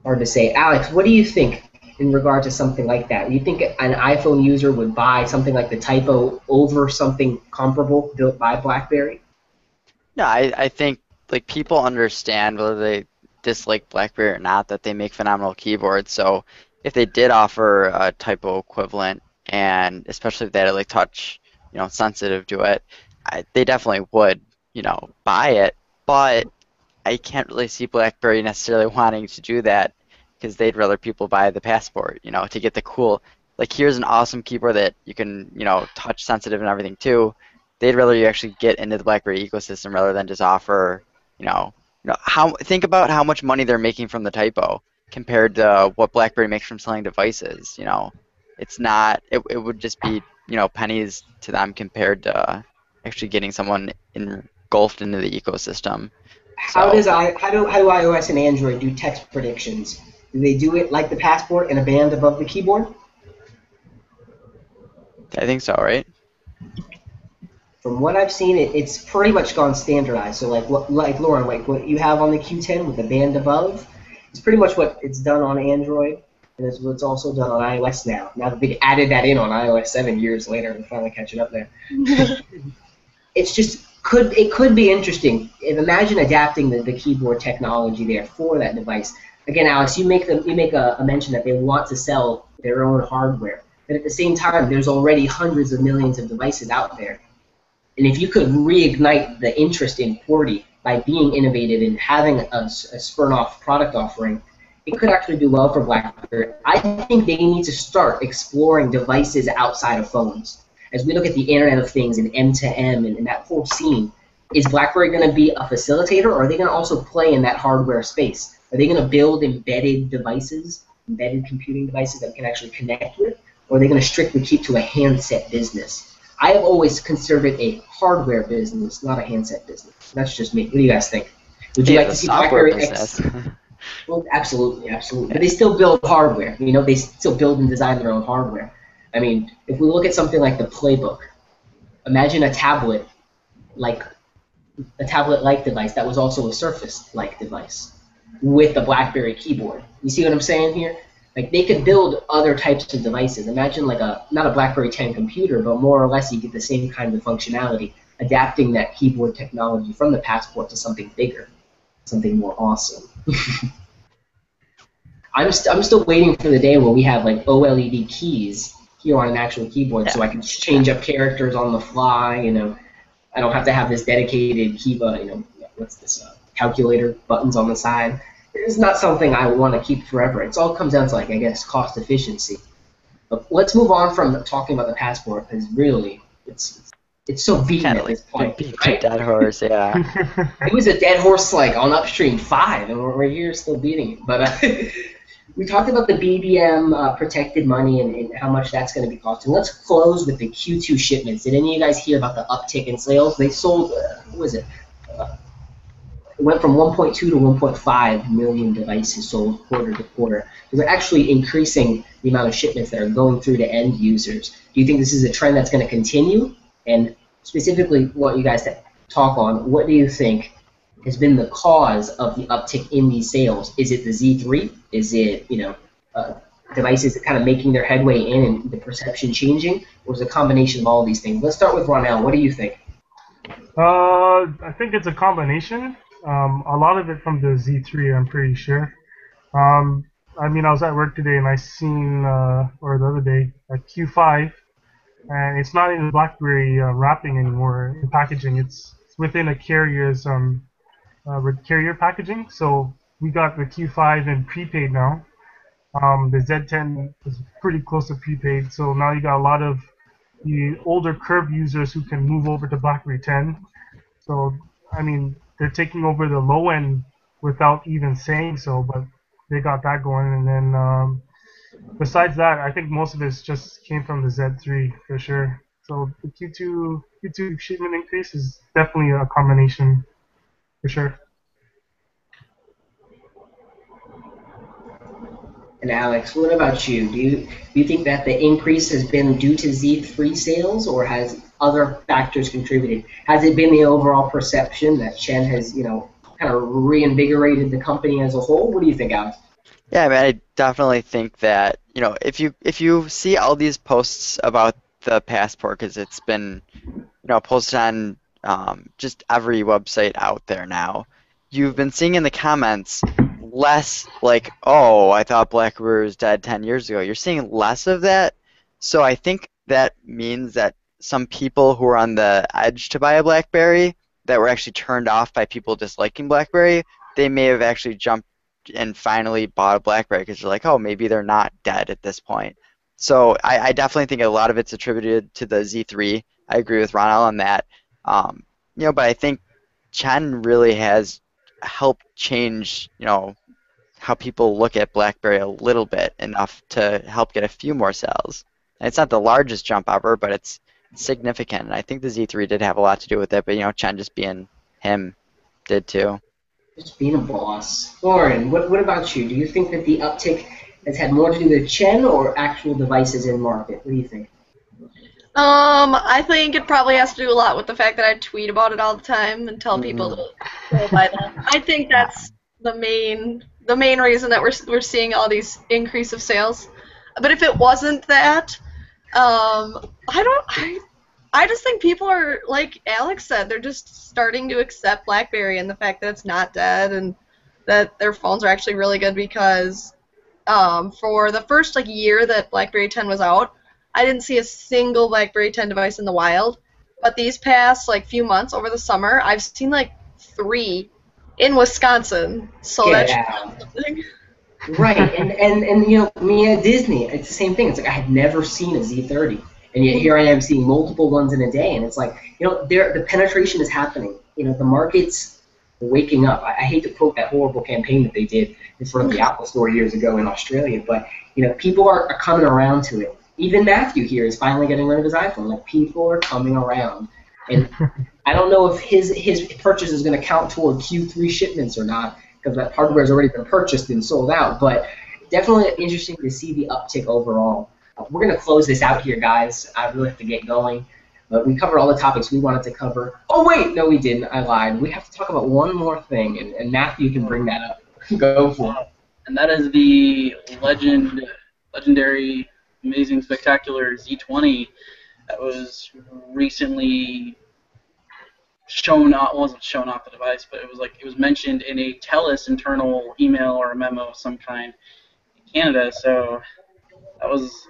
Hard to say. Alex, what do you think in regard to something like that? Do you think an iPhone user would buy something like the Typo over something comparable built by BlackBerry? No, I think like people understand whether they dislike BlackBerry or not that they make phenomenal keyboards. So if they did offer a typo equivalent, and especially if they had like touch, sensitive to it, they definitely would, buy it. But I can't really see BlackBerry necessarily wanting to do that because they'd rather people buy the Passport, to get the cool. Like, here's an awesome keyboard that you can, touch sensitive and everything too. They'd rather you actually get into the BlackBerry ecosystem rather than just offer, think about how much money they're making from the typo compared to what BlackBerry makes from selling devices. It's not. It would just be, pennies to them compared to actually getting someone engulfed into the ecosystem. How do iOS and Android do text predictions? Do they do it like the Passport in a band above the keyboard? I think so, right? From what I've seen, it's pretty much gone standardized. So like Lauren, like what you have on the Q10 with the band above, it's pretty much what it's done on Android, and it's what's also done on iOS now. Now that they've added that in on iOS 7 years later, they're finally catching up there. It's just it could be interesting. Imagine adapting the keyboard technology there for that device. Again, Alex, you make a mention that they want to sell their own hardware, but at the same time, there's already hundreds of millions of devices out there. And if you could reignite the interest in QWERTY by being innovative and having a spurn-off product offering, it could actually do well for BlackBerry. I think they need to start exploring devices outside of phones. as we look at the Internet of Things and M2M and that whole scene, is BlackBerry going to be a facilitator, or are they going to also play in that hardware space? Are they going to build embedded devices, embedded computing devices that we can actually connect with, or are they going to strictly keep to a handset business? I have always considered it a hardware business, not a handset business. That's just me. What do you guys think? Would you like to see BlackBerry X? Well, absolutely, absolutely. But they still build hardware. You know, they still build and design their own hardware. I mean, if we look at something like the Playbook, imagine a tablet like a tablet-like device that was also a Surface-like device with the BlackBerry keyboard. You see what I'm saying here? Like they could build other types of devices. Imagine like not a BlackBerry 10 computer, but more or less you get the same kind of functionality, adapting that keyboard technology from the Passport to something bigger, something more awesome. I'm still waiting for the day where we have like OLED keys here on an actual keyboard, so I can change up characters on the fly. You know, I don't have to have this dedicated keyboard. You know, what's this calculator buttons on the side. It's not something I want to keep forever. It all comes down to, like, I guess, cost efficiency. But let's move on from talking about the Passport, because really, it's so beaten at this point. Right? Dead horse, yeah. It was a dead horse, like, on Upstream 5, and we're here still beating it. But we talked about the BBM protected money and how much that's going to be costing. Let's close with the Q2 shipments. Did any of you guys hear about the uptick in sales? They sold, what was it? It went from 1.2 to 1.5 million devices sold quarter to quarter. So they're actually increasing the amount of shipments that are going through to end users. Do you think this is a trend that's going to continue? And specifically, what you guys talk on, what do you think has been the cause of the uptick in these sales? Is it the Z3? Is it, devices that kind of making their headway in and the perception changing? Or is it a combination of all these things? Let's start with Ronell. What do you think? I think it's a combination. A lot of it from the Z3, I'm pretty sure. I mean, I was at work today and I seen, or the other day, a Q5, and it's not in BlackBerry wrapping anymore in packaging. It's within a carrier's carrier packaging. So we got the Q5 in prepaid now. The Z10 is pretty close to prepaid. So now you got a lot of the older Curve users who can move over to BlackBerry 10. So, I mean, they're taking over the low end without even saying so, but they got that going. And then besides that, I think most of it just came from the Z3 for sure. So the Q2 shipment increase is definitely a combination for sure. And Alex, what about you? Do you think that the increase has been due to Z3 sales, or has other factors contributed? Has it been the overall perception that Chen has, kind of reinvigorated the company as a whole? What do you think, Alex? Yeah, I mean, I definitely think that, if you see all these posts about the Passport, because it's been, posted on just every website out there now, you've been seeing in the comments less like, oh, I thought BlackBerry was dead 10 years ago. You're seeing less of that. So I think that means that some people who are on the edge to buy a BlackBerry that were actually turned off by people disliking BlackBerry, they may have actually jumped and finally bought a BlackBerry because they're like, oh, maybe they're not dead at this point. So I definitely think a lot of it's attributed to the Z3. I agree with Ronald on that. But I think Chen really has helped change, how people look at BlackBerry a little bit, enough to help get a few more sales. And it's not the largest jump ever, but it's significant. And I think the Z3 did have a lot to do with it, but Chen just being him did too. Just being a boss. Lauren, what about you? Do you think that the uptick has had more to do with Chen or actual devices in market? What do you think? I think it probably has to do a lot with the fact that I tweet about it all the time and tell people to go buy them. I think that's the main reason that we're seeing all these increase of sales. But if it wasn't that, I just think people are, like Alex said, they're just starting to accept BlackBerry and the fact that it's not dead and that their phones are actually really good, because for the first year that BlackBerry 10 was out, I didn't see a single BlackBerry 10 device in the wild. But these past few months over the summer, I've seen 3 in Wisconsin. So that's something. Right, and me at Disney, it's the same thing. It's like I had never seen a Z30. And yet here I am seeing multiple ones in a day, and it's like, the penetration is happening. The market's waking up. I hate to quote that horrible campaign that they did in front of the Apple Store years ago in Australia, but people are coming around to it. Even Matthew here is finally getting rid of his iPhone. Like, people are coming around, and I don't know if his purchase is going to count toward Q3 shipments or not, because that hardware has already been purchased and sold out. But definitely interesting to see the uptick overall. We're going to close this out here, guys. I really have to get going. But we covered all the topics we wanted to cover. Oh, wait, no, we didn't. I lied. We have to talk about one more thing, and Matthew can bring that up. Go for it. And that is the legendary, amazing, spectacular Z20 that was recently shown off. Well, it wasn't shown off the device, but it was mentioned in a TELUS internal email or a memo of some kind in Canada. So that was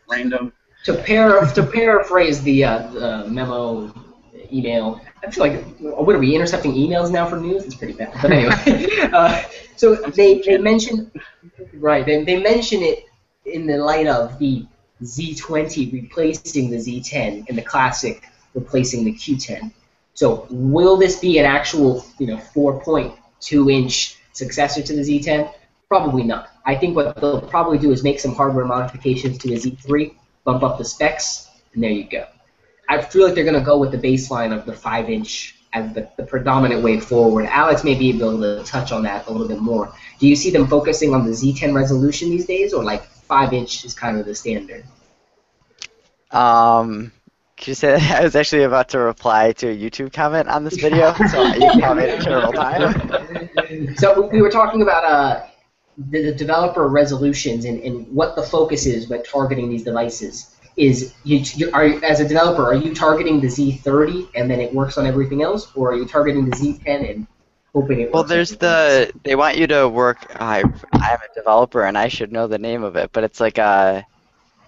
random. To paraphrase the memo email, I feel like, what are we, intercepting emails now for news? It's pretty bad. But anyway, so they mention, right? They mention it in the light of the Z20 replacing the Z10 and the Classic replacing the Q10. So will this be an actual 4.2-inch successor to the Z10? Probably not. I think what they'll probably do is make some hardware modifications to the Z3, bump up the specs, and there you go. I feel like they're going to go with the baseline of the 5-inch as the predominant way forward. Alex may be able to touch on that a little bit more. Do you see them focusing on the Z10 resolution these days, or like 5-inch is kind of the standard? Could you say that? I was actually about to reply to a YouTube comment on this video, so you caught me at a terrible time. So we were talking about the developer resolutions and what the focus is when targeting these devices. As a developer, are you targeting the Z30 and then it works on everything else, or are you targeting the Z10 and hoping it works? Well, they want you to work. I'm a developer and I should know the name of it, but it's like a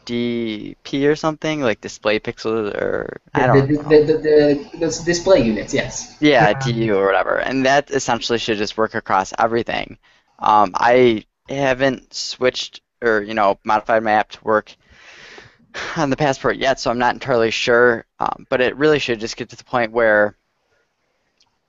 DP or something, like display pixels, or I don't know. The display units, yes. Yeah, DU or whatever, and that essentially should just work across everything. I haven't switched or modified my app to work on the Passport yet, so I'm not entirely sure. But it really should just get to the point where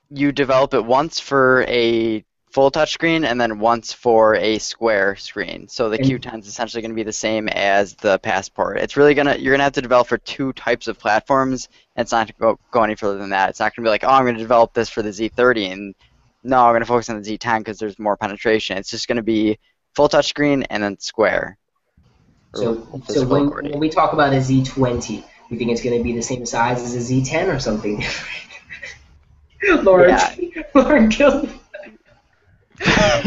you develop it once for a full touchscreen and then once for a square screen. So the Q10 is essentially going to be the same as the Passport. It's really you're gonna have to develop for two types of platforms, and it's not going to go any further than that. It's not going to be like, oh, I'm going to develop this for the Z30, and no, I'm going to focus on the Z10 because there's more penetration. It's just going to be full touchscreen and then square. So when we talk about a Z20, you think it's going to be the same size as a Z10 or something different? Lauren killed me. I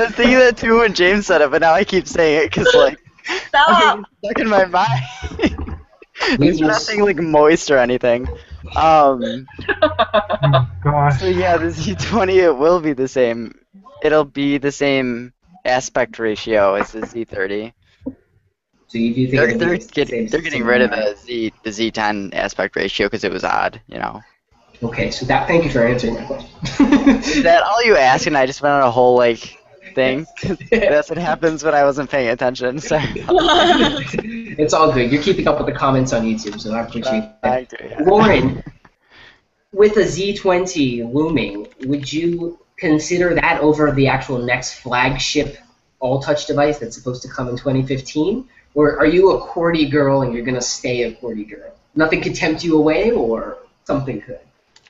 was thinking that too when James said it, but now I keep saying it because Stop. it's stuck in my mind. There's nothing like moist or anything. Gosh. So yeah, the Z20, it will be the same. It'll be the same aspect ratio as the Z30. So you do think they're getting rid of the Z10 aspect ratio because it was odd, Okay, so thank you for answering my question. Is that all you ask? And I just went on a whole thing. That's what happens when I wasn't paying attention. Sorry. It's all good. You're keeping up with the comments on YouTube, so I appreciate that. Yeah. Lauren, with a Z20 looming, would you consider that over the actual next flagship all-touch device that's supposed to come in 2015? Or are you a QWERTY girl and you're going to stay a QWERTY girl? Nothing could tempt you away, or something could?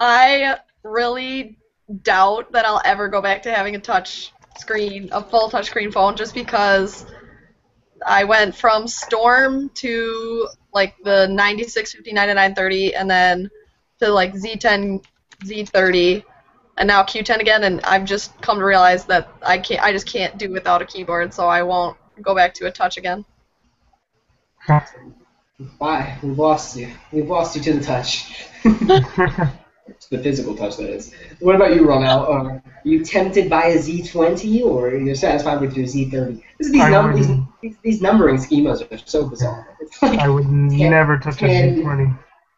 I really doubt that I'll ever go back to having a full touchscreen phone, just because I went from Storm to like the 9650, 9930, and then to like Z10, Z30, and now Q10 again, and I've just come to realize that I just can't do without a keyboard, so I won't go back to a touch again. Bye. We've lost you. We've lost you to the touch. The physical touch, that is. What about you, Ronald? Are you tempted by a Z20, or you're satisfied with your Z30? These numbering schemas are so bizarre. It's like I would never touch a Z20.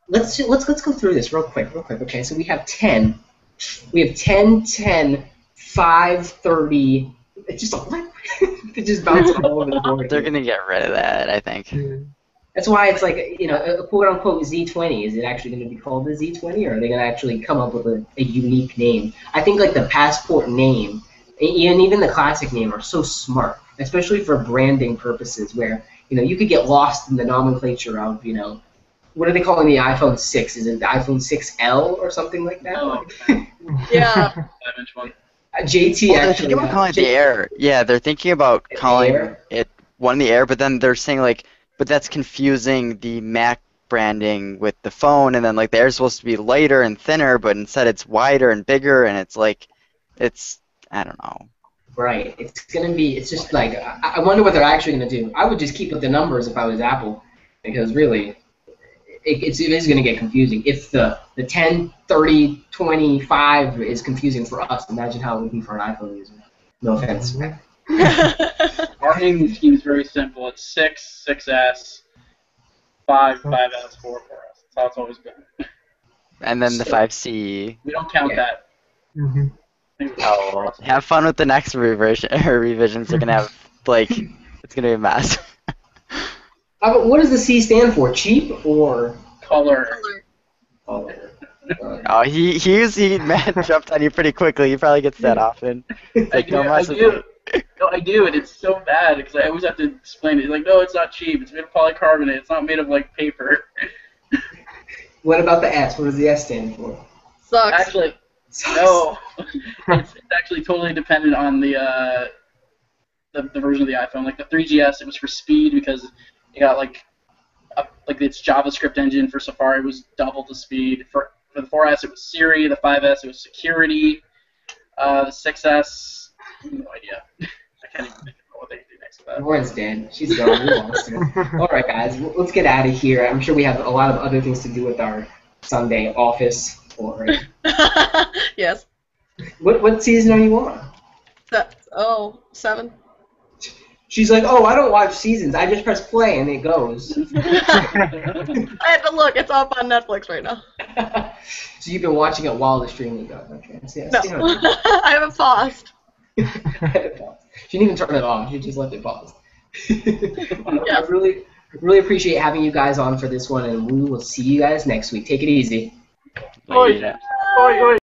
Let's go through this real quick. Okay, so we have 10. We have 10, 10, 5, 30. It's just a what? They just bounce all over the board. They're gonna get rid of that, I think. That's why it's like, a quote-unquote Z20. Is it actually going to be called the Z20, or are they going to actually come up with a unique name? I think like the Passport name and even the Classic name are so smart, especially for branding purposes, where you could get lost in the nomenclature of what are they calling the iPhone 6? Is it the iPhone 6L or something like that? Oh, Yeah. 5-inch one. JT Well, they're actually. thinking about calling it the Air. Yeah, they're thinking about calling Air? it one the Air, but then they're saying like, but that's confusing the Mac branding with the phone, and then like the Air's supposed to be lighter and thinner, but instead it's wider and bigger, and it's like, I don't know. Right. It's just like, I wonder what they're actually going to do. I would just keep with the numbers if I was Apple, because really, it is going to get confusing. If the 10, 30, 25 is confusing for us, imagine how it would be for an iPhone user. No offense. Our naming scheme is very simple. It's 6, 6S, 5, 5S, 4, 4S. That's how it's always been. And then the 5C. We don't count that. Mm-hmm. Oh, have fun with the next revisions. They're gonna have it's gonna be a mess. What does the C stand for? Cheap or Color. color? Oh, Matt jumped on you pretty quickly. He probably gets that often. I do. No, I do, and it's so bad because I always have to explain it. Like, no, it's not cheap. It's made of polycarbonate. It's not made of like paper. What about the S? What does the S stand for? Sucks. Actually, no. It's actually totally dependent on the version of the iPhone. Like the 3GS, it was for speed because it got like its JavaScript engine for Safari was double the speed. For the 4S, it was Siri. The 5S, it was security. The 6S, no idea. I can't even think of what they do next to that. Lauren's dead. She's gone. We lost her. All right, guys. Let's get out of here. I'm sure we have a lot of other things to do with our Sunday office. Yes. What season are you on? 7. She's like, oh, I don't watch seasons. I just press play and it goes. I had to look. It's up on Netflix right now. So you've been watching it while the streaming goes. Okay. No. I haven't paused. She didn't even turn it on. She just left it paused. I really appreciate having you guys on for this one, and we will see you guys next week. Take it easy. Later. Oi, oi.